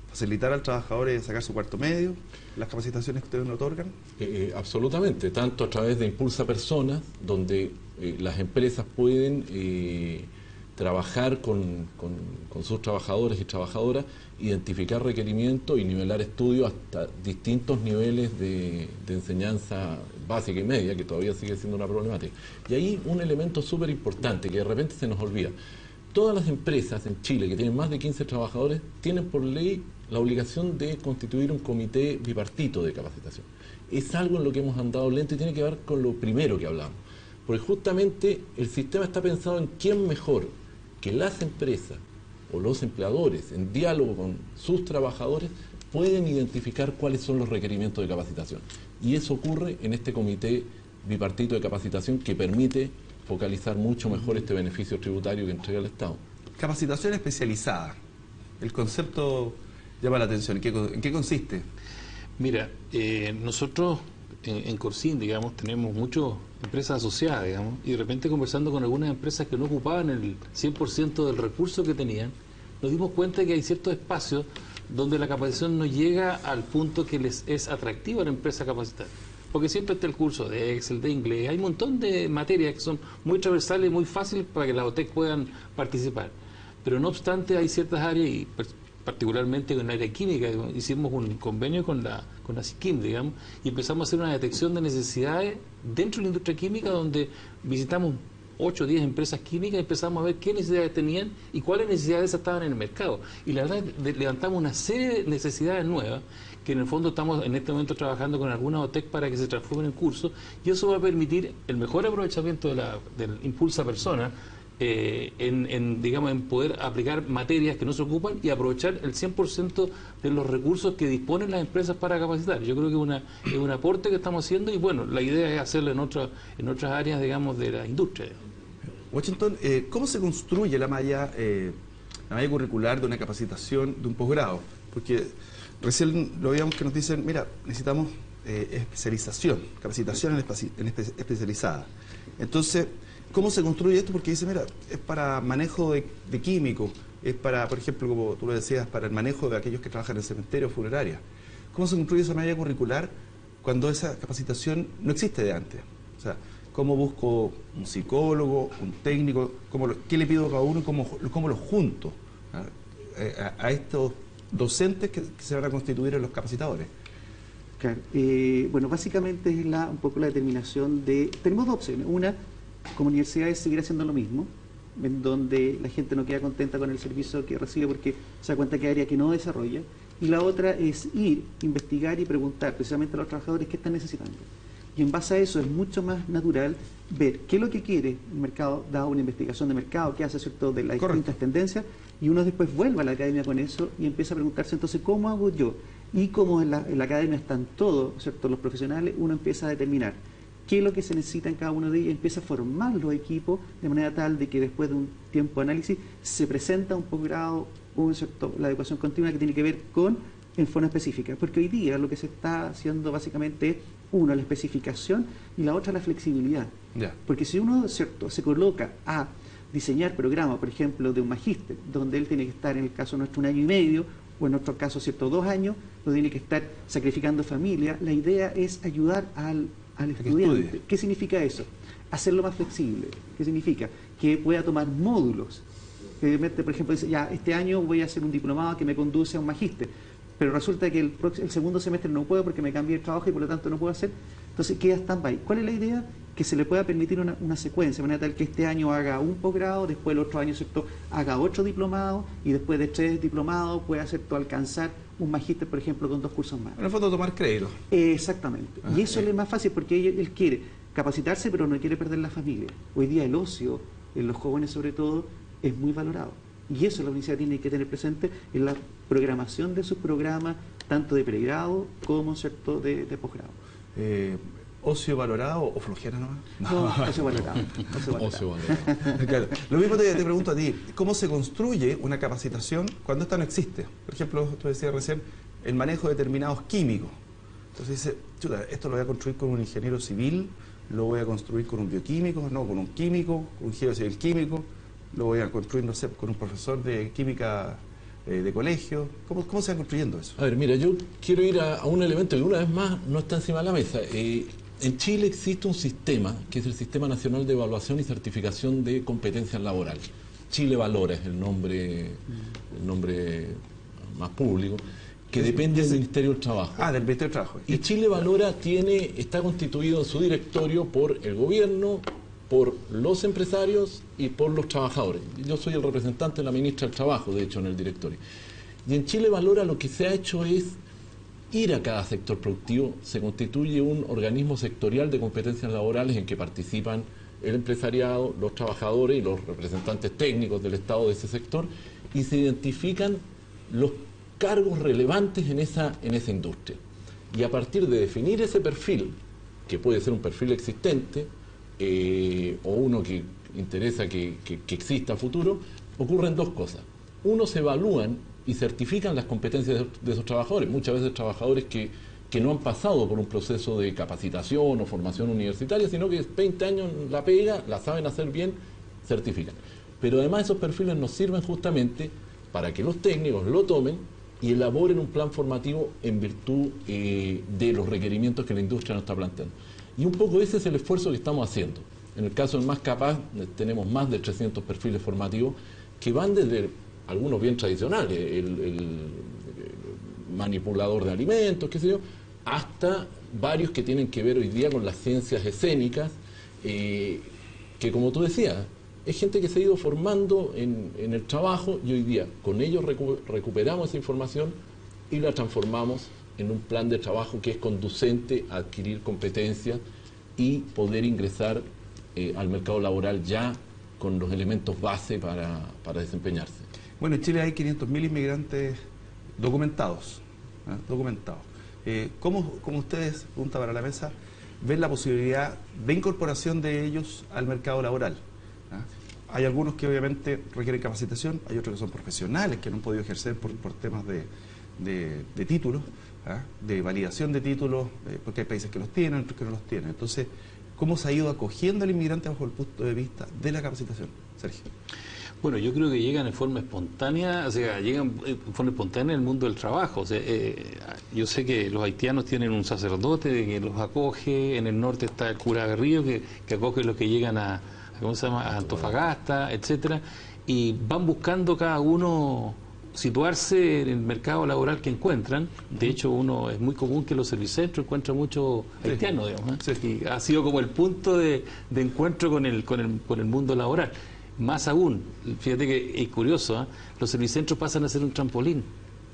[SPEAKER 1] facilitar al trabajador sacar su cuarto medio, las capacitaciones que ustedes nos otorgan?
[SPEAKER 4] Absolutamente, tanto a través de Impulsa Personas, donde las empresas pueden trabajar con sus trabajadores y trabajadoras, identificar requerimientos y nivelar estudios hasta distintos niveles de enseñanza básica y media, que todavía sigue siendo una problemática. Y ahí un elemento súper importante que de repente se nos olvida. Todas las empresas en Chile que tienen más de 15 trabajadores tienen por ley la obligación de constituir un comité bipartito de capacitación. Es algo en lo que hemos andado lento y tiene que ver con lo primero que hablamos. Porque justamente el sistema está pensado en quién mejor que las empresas o los empleadores, en diálogo con sus trabajadores, pueden identificar cuáles son los requerimientos de capacitación. Y eso ocurre en este comité bipartito de capacitación que permite focalizar mucho mejor este beneficio tributario que entrega el Estado.
[SPEAKER 1] Capacitación especializada. El concepto llama la atención. ¿En qué consiste?
[SPEAKER 5] Mira, nosotros en Corcin, digamos, tenemos muchas empresas asociadas, digamos, y de repente conversando con algunas empresas que no ocupaban el 100% del recurso que tenían, nos dimos cuenta de que hay ciertos espacios donde la capacitación no llega al punto que les es atractivo a la empresa capacitar. Porque siempre está el curso de Excel, de inglés, hay un montón de materias que son muy transversales y muy fáciles para que las OTEC puedan participar. Pero no obstante hay ciertas áreas, y particularmente en el área química, hicimos un convenio con la SICIM, digamos, y empezamos a hacer una detección de necesidades dentro de la industria química, donde visitamos 8 o 10 empresas químicas y empezamos a ver qué necesidades tenían y cuáles necesidades estaban en el mercado. Y la verdad, levantamos una serie de necesidades nuevas, que en el fondo estamos en este momento trabajando con algunas OTEC para que se transformen en cursos, y eso va a permitir el mejor aprovechamiento del Impulsa Persona, digamos, en poder aplicar materias que no se ocupan y aprovechar el 100% de los recursos que disponen las empresas para capacitar. Yo creo que es un aporte que estamos haciendo, y bueno, la idea es hacerlo en otras áreas, digamos, de la industria.
[SPEAKER 1] Washington, ¿cómo se construye la malla curricular de una capacitación, de un posgrado? Porque recién lo veíamos que nos dicen, mira, necesitamos especialización, capacitación especializada. Entonces, ¿cómo se construye esto? Porque dice, mira, es para manejo de químicos, es para, por ejemplo, como tú lo decías, para el manejo de aquellos que trabajan en el cementerio, funeraria. ¿Cómo se construye esa malla curricular cuando esa capacitación no existe de antes? O sea, ¿cómo busco un psicólogo, un técnico? ¿Qué le pido a cada uno y cómo los junto a estos docentes que se van a constituir en los capacitadores?
[SPEAKER 3] Claro. Bueno, básicamente es un poco la determinación de... Tenemos dos opciones. Una, como universidad, es seguir haciendo lo mismo, en donde la gente no queda contenta con el servicio que recibe porque se da cuenta que hay área que no desarrolla. Y la otra es ir, investigar y preguntar precisamente a los trabajadores qué están necesitando. Y en base a eso es mucho más natural ver qué es lo que quiere el mercado, dado una investigación de mercado, qué hace, ¿cierto?, de las distintas tendencias, y uno después vuelve a la academia con eso y empieza a preguntarse, entonces, ¿cómo hago yo? Y como en la academia están todos, ¿cierto?, los profesionales, uno empieza a determinar qué es lo que se necesita en cada uno de ellos, empieza a formar los equipos de manera tal de que después de un tiempo de análisis se presenta un posgrado, la educación continua, que tiene que ver con en forma específica, porque hoy día lo que se está haciendo básicamente es, uno, la especificación, y la otra, la flexibilidad. Porque si uno, ¿cierto?, se coloca a diseñar programas, por ejemplo, de un magíster, donde él tiene que estar, en el caso nuestro, 1 año y medio, o en otro caso, ¿cierto?, 2 años, donde tiene que estar sacrificando familia, la idea es ayudar al estudiante. ¿Qué significa eso? Hacerlo más flexible. ¿Qué significa? Que pueda tomar módulos. Que, por ejemplo, dice, ya, este año voy a hacer un diplomado que me conduce a un magíster, pero resulta que el segundo semestre no puedo porque me cambié de trabajo y por lo tanto no puedo hacer. Entonces queda stand-by. ¿Cuál es la idea? Que se le pueda permitir una secuencia, de manera tal que este año haga un posgrado, después el otro año, ¿cierto?, haga 8 diplomados, y después de 3 diplomados pueda, ¿cierto?, alcanzar un magíster, por ejemplo, con 2 cursos más.
[SPEAKER 1] En el fondo, tomar crédito.
[SPEAKER 3] Exactamente. Y eso es más fácil porque él quiere capacitarse, pero no quiere perder la familia. Hoy día el ocio, en los jóvenes sobre todo, es muy valorado. Y eso la universidad tiene que tener presente en la programación de sus programas, tanto de pregrado como, ¿cierto?, de posgrado.
[SPEAKER 1] ¿Ocio valorado o flojera nomás?
[SPEAKER 3] No, ocio valorado.
[SPEAKER 4] Ocio valorado.
[SPEAKER 1] Claro. Lo mismo te pregunto a ti, ¿cómo se construye una capacitación cuando esta no existe? Por ejemplo, tú decías recién, el manejo de determinados químicos. Entonces dice, chuta, esto lo voy a construir con un ingeniero civil, lo voy a construir con un bioquímico, no, con un químico, un ingeniero civil químico, lo voy a construir, no sé, con un profesor de química de colegio. ¿Cómo se va construyendo eso?
[SPEAKER 4] A ver, mira, yo quiero ir a un elemento que una vez más no está encima de la mesa. En Chile existe un sistema, que es el Sistema Nacional de Evaluación y Certificación de Competencias Laborales. Chile Valora es el nombre más público, que depende del Ministerio del Trabajo.
[SPEAKER 1] Ah, del Ministerio del Trabajo.
[SPEAKER 4] Y Chile Valora está constituido en su directorio por el gobierno, por los empresarios y por los trabajadores. Yo soy el representante de la ministra del Trabajo, de hecho, en el directorio. Y en Chile Valora lo que se ha hecho es ir a cada sector productivo, se constituye un organismo sectorial de competencias laborales en que participan el empresariado, los trabajadores y los representantes técnicos del Estado de ese sector, y se identifican los cargos relevantes en esa industria. Y a partir de definir ese perfil, que puede ser un perfil existente, o uno que interesa que exista a futuro, ocurren 2 cosas. Uno, se evalúan y certifican las competencias de esos trabajadores, muchas veces trabajadores que no han pasado por un proceso de capacitación o formación universitaria, sino que 20 años la pega, la saben hacer bien, certifican. Pero además esos perfiles nos sirven justamente para que los técnicos lo tomen y elaboren un plan formativo en virtud de los requerimientos que la industria nos está planteando. Y un poco ese es el esfuerzo que estamos haciendo. En el caso del Más Capaz tenemos más de 300 perfiles formativos que van desde algunos bien tradicionales, el manipulador de alimentos, qué sé yo, hasta varios que tienen que ver hoy día con las ciencias escénicas, que como tú decías, es gente que se ha ido formando en el trabajo y hoy día con ellos recuperamos esa información y la transformamos en un plan de trabajo que es conducente a adquirir competencias y poder ingresar al mercado laboral ya con los elementos base para desempeñarse.
[SPEAKER 1] Bueno, en Chile hay 500.000 inmigrantes documentados. ¿Cómo ustedes, pregunta para la mesa, ven la posibilidad de incorporación de ellos al mercado laboral? Hay algunos que obviamente requieren capacitación, hay otros que son profesionales que no han podido ejercer por temas de títulos, de validación de títulos, porque hay países que los tienen, otros que no los tienen. Entonces, ¿cómo se ha ido acogiendo al inmigrante bajo el punto de vista de la capacitación? Sergio.
[SPEAKER 5] Bueno, yo creo que llegan en forma espontánea, o sea, llegan en forma espontánea en el mundo del trabajo. O sea, yo sé que los haitianos tienen un sacerdote que los acoge, en el norte está el cura Berrío que acoge a los que llegan a ¿cómo se llama?, a Antofagasta, etcétera, y van buscando cada uno situarse en el mercado laboral que encuentran. De hecho, es muy común que los servicentros encuentran muchos haitianos, digamos,
[SPEAKER 1] sí.
[SPEAKER 5] Y ha sido como el punto de encuentro con el mundo laboral. Más aún, fíjate que es curioso, los servicentros pasan a ser un trampolín.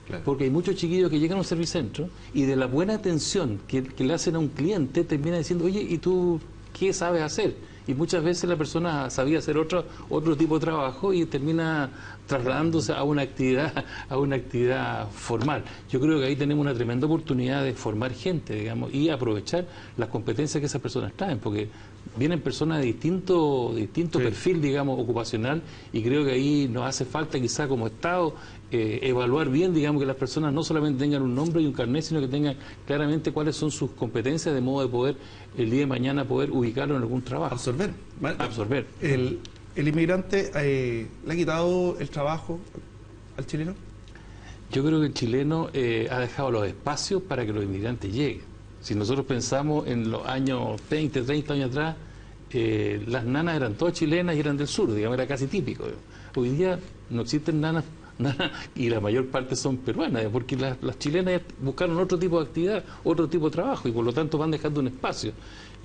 [SPEAKER 5] Claro. Porque hay muchos chiquillos que llegan a un servicentro y de la buena atención que le hacen a un cliente termina diciendo, oye, ¿y tú qué sabes hacer? Y muchas veces la persona sabía hacer otro tipo de trabajo y termina trasladándose a una actividad formal. Yo creo que ahí tenemos una tremenda oportunidad de formar gente, digamos, y aprovechar las competencias que esas personas traen, porque vienen personas de distinto perfil, digamos, ocupacional, y creo que ahí nos hace falta quizá como Estado evaluar bien, digamos, que las personas no solamente tengan un nombre y un carnet, sino que tengan claramente cuáles son sus competencias, de modo de poder el día de mañana poder ubicarlo en algún trabajo.
[SPEAKER 1] Absorber. ¿El inmigrante le ha quitado el trabajo al chileno?
[SPEAKER 5] Yo creo que el chileno ha dejado los espacios para que los inmigrantes lleguen. Si nosotros pensamos en los años 20, 30 años atrás, las nanas eran todas chilenas y eran del sur, digamos, era casi típico. Hoy día no existen nanas y la mayor parte son peruanas, porque las chilenas buscaron otro tipo de actividad, otro tipo de trabajo, y por lo tanto van dejando un espacio.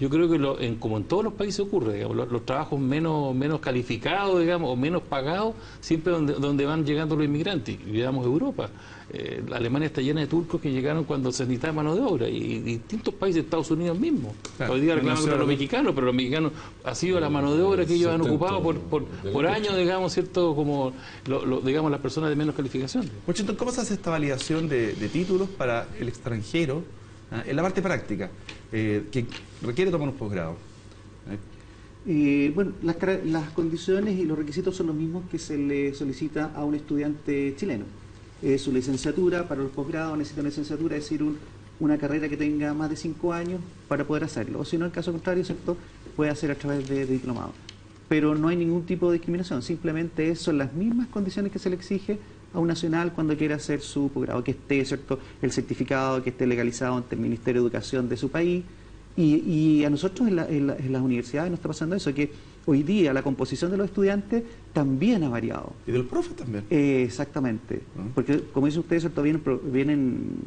[SPEAKER 5] Yo creo que como en todos los países ocurre, digamos, los trabajos menos calificados, digamos, o menos pagados, siempre donde van llegando los inmigrantes. Y digamos Europa, Alemania está llena de turcos que llegaron cuando se necesitaba mano de obra, y distintos países, Estados Unidos mismos. Claro, hoy día reclaman contra los mexicanos, pero los mexicanos ha sido la mano de obra que ellos han ocupado por años, digamos, ¿cierto? Como digamos las personas de menos calificación.
[SPEAKER 1] Washington, ¿cómo se hace esta validación de títulos para el extranjero en la parte práctica, que requiere tomar un posgrado?
[SPEAKER 3] Bueno, las condiciones y los requisitos son los mismos que se le solicita a un estudiante chileno. Su licenciatura, para los posgrados necesita una licenciatura, es decir, una carrera que tenga más de 5 años para poder hacerlo. O si no, en caso contrario, ¿cierto?, puede hacer a través de diplomado. Pero no hay ningún tipo de discriminación, simplemente son las mismas condiciones que se le exige a un nacional cuando quiera hacer su posgrado, que esté, ¿cierto?, el certificado, que esté legalizado ante el Ministerio de Educación de su país. Y a nosotros en las universidades nos está pasando eso, que hoy día la composición de los estudiantes también ha variado.
[SPEAKER 1] Y de los profes también.
[SPEAKER 3] Exactamente. Porque, como dicen ustedes, ¿cierto?, vienen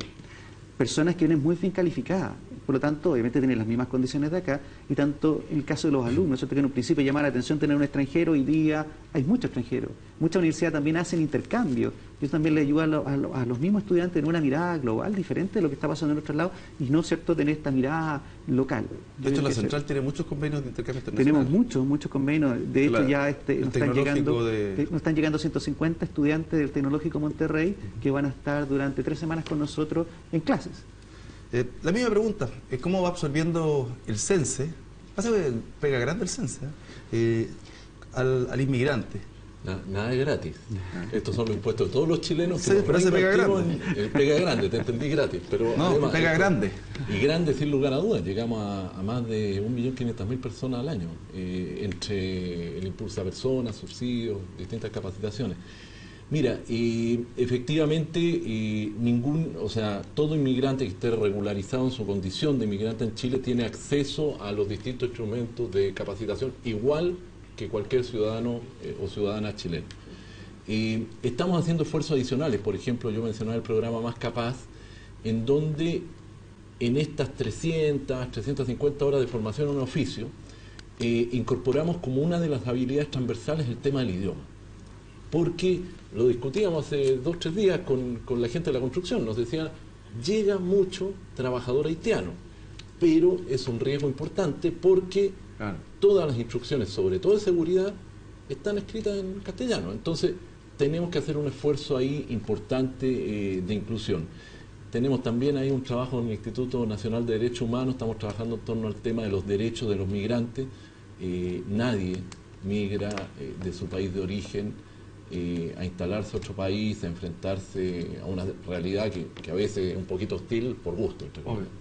[SPEAKER 3] personas que vienen muy bien calificadas. Por lo tanto, obviamente tienen las mismas condiciones de acá, y tanto en el caso de los alumnos, ¿cierto?, que en un principio llamaba la atención tener un extranjero, hoy día hay muchos extranjeros. Muchas universidades también hacen intercambio. Eso también le ayuda a los mismos estudiantes a tener una mirada global diferente de lo que está pasando en otros lados, y no, ¿cierto?, tener esta mirada local.
[SPEAKER 1] De hecho, la central tiene muchos convenios de intercambio internacional.
[SPEAKER 3] Tenemos muchos convenios. De hecho, ya nos están llegando 150 estudiantes del Tecnológico Monterrey que van a estar durante 3 semanas con nosotros en clases.
[SPEAKER 1] La misma pregunta, ¿cómo va absorbiendo el CENSE? Pasa que pega grande el CENSE al inmigrante.
[SPEAKER 4] Nada es gratis. Estos son los impuestos de todos los chilenos.
[SPEAKER 1] Sí, pero ese pega grande.
[SPEAKER 4] Pega grande, te entendí gratis. Pero
[SPEAKER 1] no, además, pega grande.
[SPEAKER 4] Y grande sin lugar a dudas. Llegamos a más de 1.500.000 personas al año, entre el impulso a personas, subsidios, distintas capacitaciones. Mira, efectivamente todo inmigrante que esté regularizado en su condición de inmigrante en Chile tiene acceso a los distintos instrumentos de capacitación igual que cualquier ciudadano o ciudadana chileno. Estamos haciendo esfuerzos adicionales. Por ejemplo, yo mencionaba el programa Más Capaz, en donde en estas 350 horas de formación en un oficio incorporamos como una de las habilidades transversales el tema del idioma. Porque lo discutíamos hace 2 o 3 días con la gente de la construcción. Nos decían, llega mucho trabajador haitiano, pero es un riesgo importante porque todas las instrucciones, sobre todo de seguridad, están escritas en castellano. Entonces, tenemos que hacer un esfuerzo ahí importante de inclusión. Tenemos también ahí un trabajo en el Instituto Nacional de Derechos Humanos, estamos trabajando en torno al tema de los derechos de los migrantes. Nadie migra de su país de origen a instalarse a otro país, a enfrentarse a una realidad que a veces es un poquito hostil por gusto,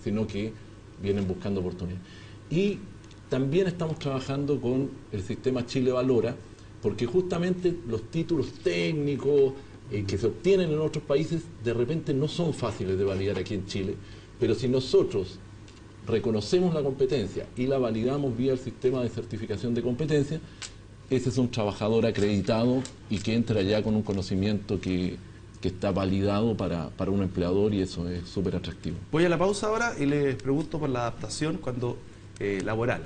[SPEAKER 4] sino que vienen buscando oportunidades. Y también estamos trabajando con el sistema Chile Valora, porque justamente los títulos técnicos que se obtienen en otros países de repente no son fáciles de validar aquí en Chile, pero si nosotros reconocemos la competencia y la validamos vía el sistema de certificación de competencia, ese es un trabajador acreditado y que entra ya con un conocimiento que está validado para un empleador, y eso es súper atractivo.
[SPEAKER 1] Voy a la pausa ahora y les pregunto por la adaptación laboral.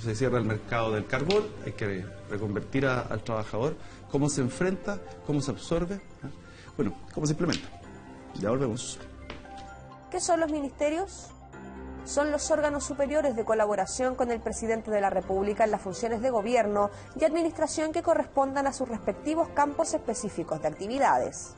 [SPEAKER 1] Se cierra el mercado del carbón, hay que reconvertir al trabajador. ¿Cómo se enfrenta? ¿Cómo se absorbe? Bueno, ¿cómo se implementa? Ya volvemos.
[SPEAKER 2] ¿Qué son los ministerios? Son los órganos superiores de colaboración con el presidente de la República en las funciones de gobierno y administración que correspondan a sus respectivos campos específicos de actividades.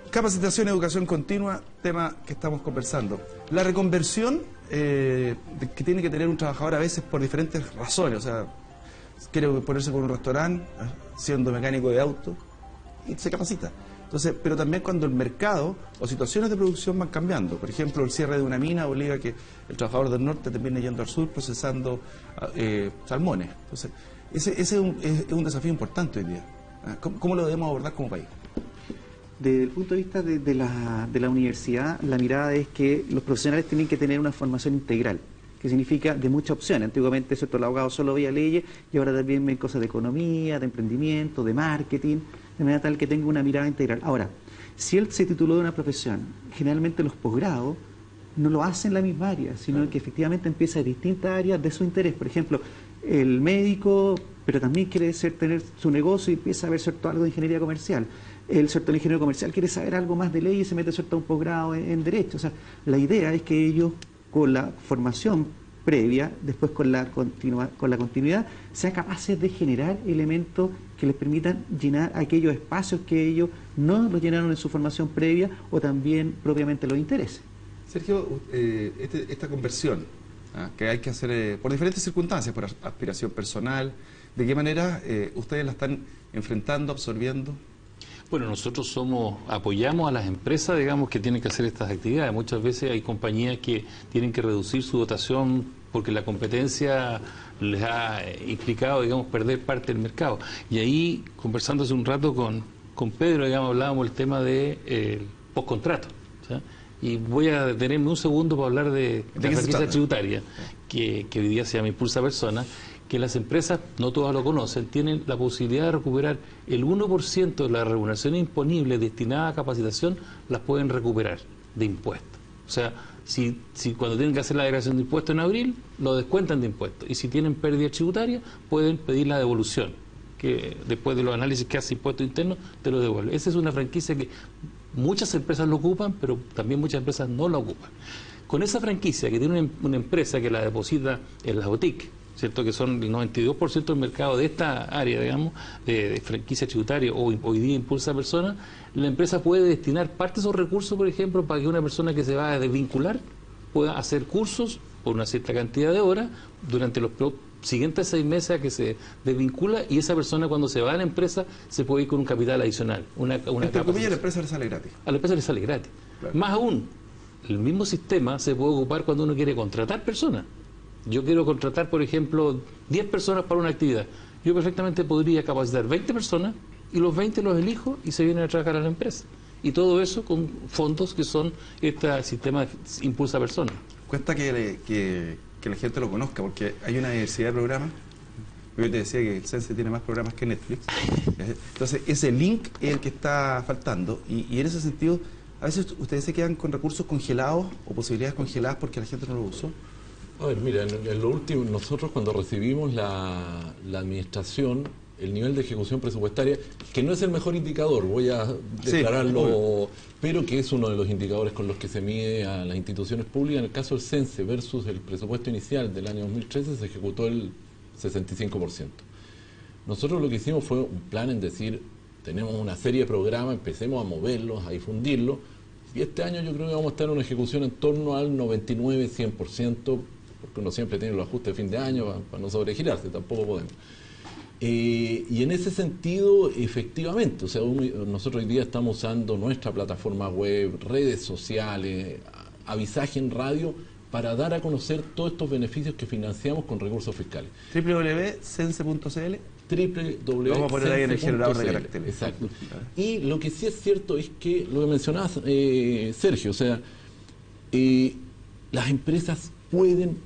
[SPEAKER 1] Capacitación y educación continua, tema que estamos conversando. La reconversión que tiene que tener un trabajador a veces por diferentes razones. O sea, quiere ponerse con un restaurante, siendo mecánico de auto, y se capacita. Entonces, pero también cuando el mercado o situaciones de producción van cambiando. Por ejemplo, el cierre de una mina obliga a que el trabajador del norte termine yendo al sur procesando salmones. Entonces, ese es un desafío importante hoy día. ¿Cómo lo debemos abordar como país?
[SPEAKER 3] Desde el punto de vista de la universidad, la mirada es que los profesionales tienen que tener una formación integral, que significa de muchas opciones. Antiguamente, ¿cierto?, el abogado solo veía leyes y ahora también ven cosas de economía, de emprendimiento, de marketing, de manera tal que tenga una mirada integral. Ahora, si él se tituló de una profesión, generalmente los posgrados no lo hacen en la misma área, sino que efectivamente empieza en distintas áreas de su interés. Por ejemplo, el médico, pero también quiere tener su negocio y empieza a ver algo de ingeniería comercial. El ingeniero comercial quiere saber algo más de ley y se mete a un posgrado en Derecho. O sea, la idea es que ellos, con la formación previa, después con la continuidad, sean capaces de generar elementos que les permitan llenar aquellos espacios que ellos no los llenaron en su formación previa o también propiamente los interese.
[SPEAKER 1] Sergio, esta conversión que hay que hacer por diferentes circunstancias, por aspiración personal, ¿de qué manera ustedes la están enfrentando, absorbiendo?
[SPEAKER 5] Bueno, nosotros apoyamos a las empresas, digamos, que tienen que hacer estas actividades. Muchas veces hay compañías que tienen que reducir su dotación porque la competencia les ha implicado, digamos, perder parte del mercado. Y ahí, conversando hace un rato con Pedro, digamos, hablábamos del tema de postcontrato. ¿Sí? Y voy a detenerme un segundo para hablar de la franquicia tributaria, que hoy día se llama Impulsa Persona, que las empresas, no todas lo conocen, tienen la posibilidad de recuperar el 1% de la remuneración imponible destinada a capacitación, las pueden recuperar de impuestos. O sea, si cuando tienen que hacer la declaración de impuestos en abril, lo descuentan de impuestos. Y si tienen pérdida tributaria, pueden pedir la devolución, que después de los análisis que hace Impuesto Interno, te lo devuelve. Esa es una franquicia que muchas empresas lo ocupan, pero también muchas empresas no la ocupan. Con esa franquicia, que tiene una empresa que la deposita en la boutique, ¿cierto? Que son el 92% del mercado de esta área, digamos, de franquicia tributaria o hoy día Impulsa Personas, la empresa puede destinar parte de esos recursos, por ejemplo, para que una persona que se va a desvincular pueda hacer cursos por una cierta cantidad de horas durante los siguientes 6 meses a que se desvincula, y esa persona cuando se va a la empresa se puede ir con un capital adicional.
[SPEAKER 1] Entre comillas, a la empresa le sale gratis.
[SPEAKER 5] A la empresa le sale gratis.
[SPEAKER 1] Claro.
[SPEAKER 5] Más aún, el mismo sistema se puede ocupar cuando uno quiere contratar personas. Yo quiero contratar, por ejemplo, 10 personas para una actividad. Yo perfectamente podría capacitar 20 personas y los 20 los elijo y se vienen a trabajar a la empresa. Y todo eso con fondos que son este sistema de Impulsa Personas.
[SPEAKER 1] Cuesta que la gente lo conozca, porque hay una diversidad de programas. Yo te decía que el Sense tiene más programas que Netflix. Entonces, ese link es el que está faltando. Y en ese sentido, a veces ustedes se quedan con recursos congelados o posibilidades congeladas porque la gente no lo usó.
[SPEAKER 4] A ver, mira, en lo último, nosotros cuando recibimos la administración, el nivel de ejecución presupuestaria, que no es el mejor indicador, voy a declararlo, pero que es uno de los indicadores con los que se mide a las instituciones públicas. En el caso del CENSE versus el presupuesto inicial del año 2013, se ejecutó el 65%. Nosotros lo que hicimos fue un plan en decir, tenemos una serie de programas, empecemos a moverlos, a difundirlos, y este año yo creo que vamos a estar en una ejecución en torno al 99-100%, porque uno siempre tiene los ajustes de fin de año para no sobregirarse, tampoco podemos. Y en ese sentido, efectivamente, o sea, nosotros hoy día estamos usando nuestra plataforma web, redes sociales, avisaje en radio, para dar a conocer todos estos beneficios que financiamos con recursos fiscales.
[SPEAKER 1] www.sense.cl.
[SPEAKER 4] Vamos
[SPEAKER 1] a poner ahí en el generador de caracteres.
[SPEAKER 4] Exacto. Y lo que sí es cierto es que, lo que mencionabas, Sergio, o sea, las empresas pueden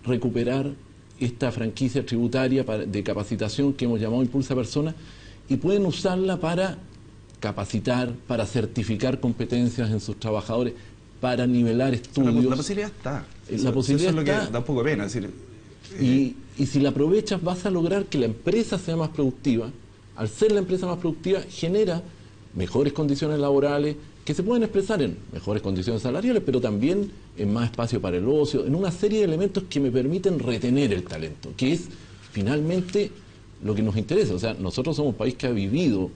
[SPEAKER 4] recuperar esta franquicia tributaria de capacitación que hemos llamado Impulsa Personas y pueden usarla para capacitar, para certificar competencias en sus trabajadores, para nivelar estudios.
[SPEAKER 1] La posibilidad está.
[SPEAKER 4] La posibilidad
[SPEAKER 1] eso es lo
[SPEAKER 4] está.
[SPEAKER 1] que da un poco de pena. Es decir,
[SPEAKER 4] y si la aprovechas vas a lograr que la empresa sea más productiva. Al ser la empresa más productiva genera mejores condiciones laborales que se pueden expresar en mejores condiciones salariales, pero también en más espacio para el ocio, en una serie de elementos que me permiten retener el talento, que es finalmente lo que nos interesa. O sea, nosotros somos un país que ha vivido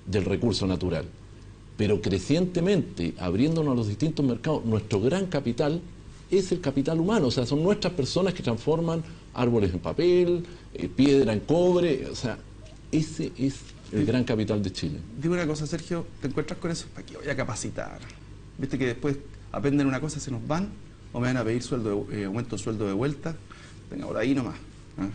[SPEAKER 4] del recurso natural, pero crecientemente, abriéndonos a los distintos mercados, nuestro gran capital es el capital humano. O sea, son nuestras personas que transforman árboles en papel, piedra en cobre. O sea, ese es el gran capital de Chile.
[SPEAKER 1] Dime una cosa, Sergio, ¿te encuentras con eso? ¿Para qué voy a capacitar? ¿Viste que después aprenden una cosa, se nos van? ¿O me van a pedir aumento de sueldo de vuelta? Venga, por ahí nomás. ¿Ah?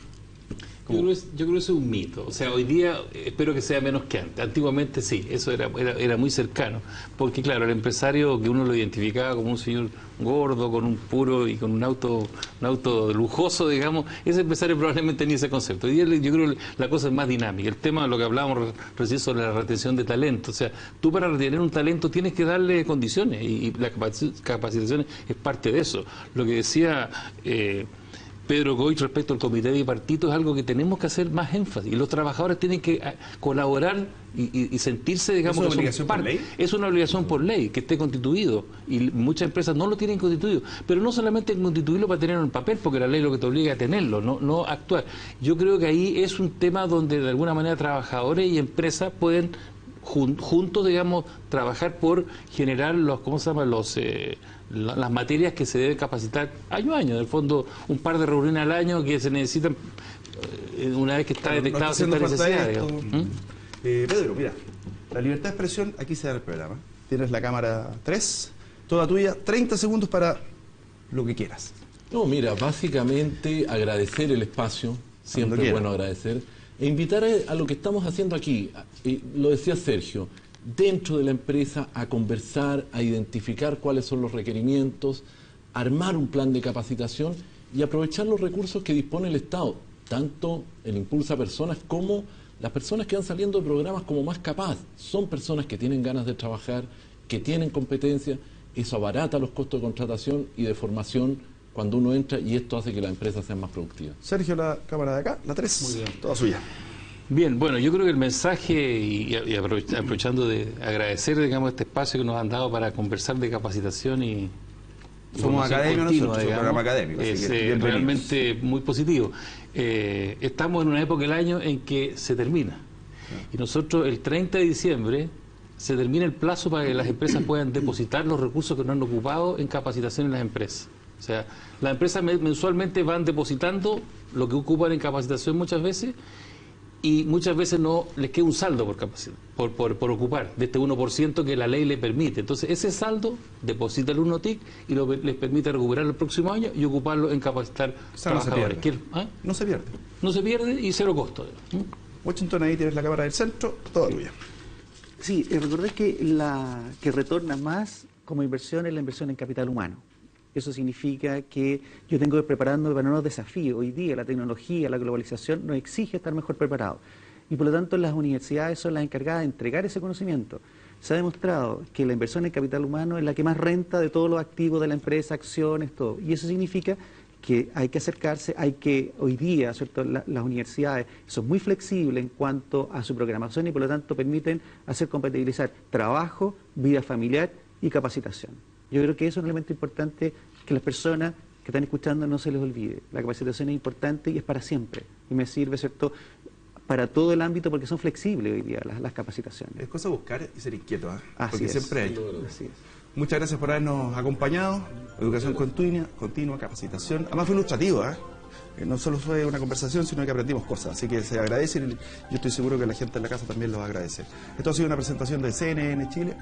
[SPEAKER 5] Yo creo que eso es un mito. O sea, hoy día espero que sea menos que antes. Antiguamente sí, eso era muy cercano. Porque claro, el empresario que uno lo identificaba como un señor gordo, con un puro y con un auto lujoso, digamos, ese empresario probablemente tenía ese concepto. Hoy día yo creo que la cosa es más dinámica. El tema de lo que hablábamos recién sobre la retención de talento. O sea, tú para retener un talento tienes que darle condiciones y la capacitación es parte de eso. Lo que decía Pedro Goy respecto al comité bipartito es algo que tenemos que hacer más énfasis, y los trabajadores tienen que colaborar y sentirse, digamos,
[SPEAKER 1] ¿Es una obligación por ley?
[SPEAKER 5] Es una obligación por ley que esté constituido, y muchas empresas no lo tienen constituido, pero no solamente constituirlo para tenerlo en papel, porque la ley lo que te obliga a tenerlo, no actuar. Yo creo que ahí es un tema donde de alguna manera trabajadores y empresas pueden juntos, digamos, trabajar por generar las materias que se deben capacitar año a año. En el fondo, un par de reuniones al año que se necesitan una vez que está detectada cierta necesidad.
[SPEAKER 1] Pedro, mira, la libertad de expresión, aquí se da el programa. Tienes la cámara 3, toda tuya, 30 segundos para lo que quieras.
[SPEAKER 4] No, mira, básicamente agradecer el espacio, siempre es bueno agradecer, e invitar a lo que estamos haciendo aquí, lo decía Sergio, dentro de la empresa a conversar, a identificar cuáles son los requerimientos, armar un plan de capacitación y aprovechar los recursos que dispone el Estado, tanto el Impulsa Personas como las personas que van saliendo de programas como Más Capaz. Son personas que tienen ganas de trabajar, que tienen competencia, eso abarata los costos de contratación y de formación cuando uno entra, y esto hace que las empresas sean más productivas.
[SPEAKER 1] Sergio, la cámara de acá, la 3,
[SPEAKER 5] Muy bien.
[SPEAKER 1] toda suya.
[SPEAKER 5] Bien, bueno, yo creo que el mensaje, y aprovechando de agradecer, digamos, este espacio que nos han dado para conversar de capacitación y
[SPEAKER 1] Somos académicos,
[SPEAKER 5] continua,
[SPEAKER 1] nosotros somos
[SPEAKER 5] digamos,
[SPEAKER 1] programa académico, así
[SPEAKER 5] es
[SPEAKER 1] que bienvenidos.
[SPEAKER 5] realmente muy positivo. Estamos en una época del año en que se termina. Y nosotros el 30 de diciembre se termina el plazo para que las empresas puedan depositar los recursos que no han ocupado en capacitación en las empresas. O sea, las empresas mensualmente van depositando lo que ocupan en capacitación muchas veces, y muchas veces no les queda un saldo por ocupar, de este 1% que la ley le permite. Entonces, ese saldo deposita el 1TIC y les permite recuperar el próximo año y ocuparlo en capacitar trabajadores.
[SPEAKER 1] No se pierde.
[SPEAKER 5] No se pierde y cero costo.
[SPEAKER 1] Washington, ahí tienes la cámara del centro, toda tuya.
[SPEAKER 3] Sí, recordé que la que retorna más como inversión es la inversión en capital humano. Eso significa que yo tengo que prepararme para nuevos desafíos. Hoy día la tecnología, la globalización nos exige estar mejor preparados. Y por lo tanto las universidades son las encargadas de entregar ese conocimiento. Se ha demostrado que la inversión en capital humano es la que más renta de todos los activos de la empresa, acciones, todo. Y eso significa que hay que acercarse, hoy día, ¿cierto? Las universidades son muy flexibles en cuanto a su programación y por lo tanto permiten hacer compatibilizar trabajo, vida familiar y capacitación. Yo creo que eso es un elemento importante que las personas que están escuchando no se les olvide. La capacitación es importante y es para siempre. Y me sirve, ¿cierto?, para todo el ámbito porque son flexibles hoy día las capacitaciones.
[SPEAKER 1] Es cosa buscar y ser inquieto, ¿eh?
[SPEAKER 3] Así
[SPEAKER 1] Porque
[SPEAKER 3] es.
[SPEAKER 1] siempre hay.
[SPEAKER 3] Así es.
[SPEAKER 1] Muchas gracias por habernos acompañado. Educación continua, capacitación. Además fue ilustrativo, ¿eh? No solo fue una conversación, sino que aprendimos cosas. Así que se agradecen y yo estoy seguro que la gente en la casa también lo va a agradecer. Esto ha sido una presentación de CNN Chile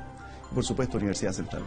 [SPEAKER 1] y por supuesto Universidad Central.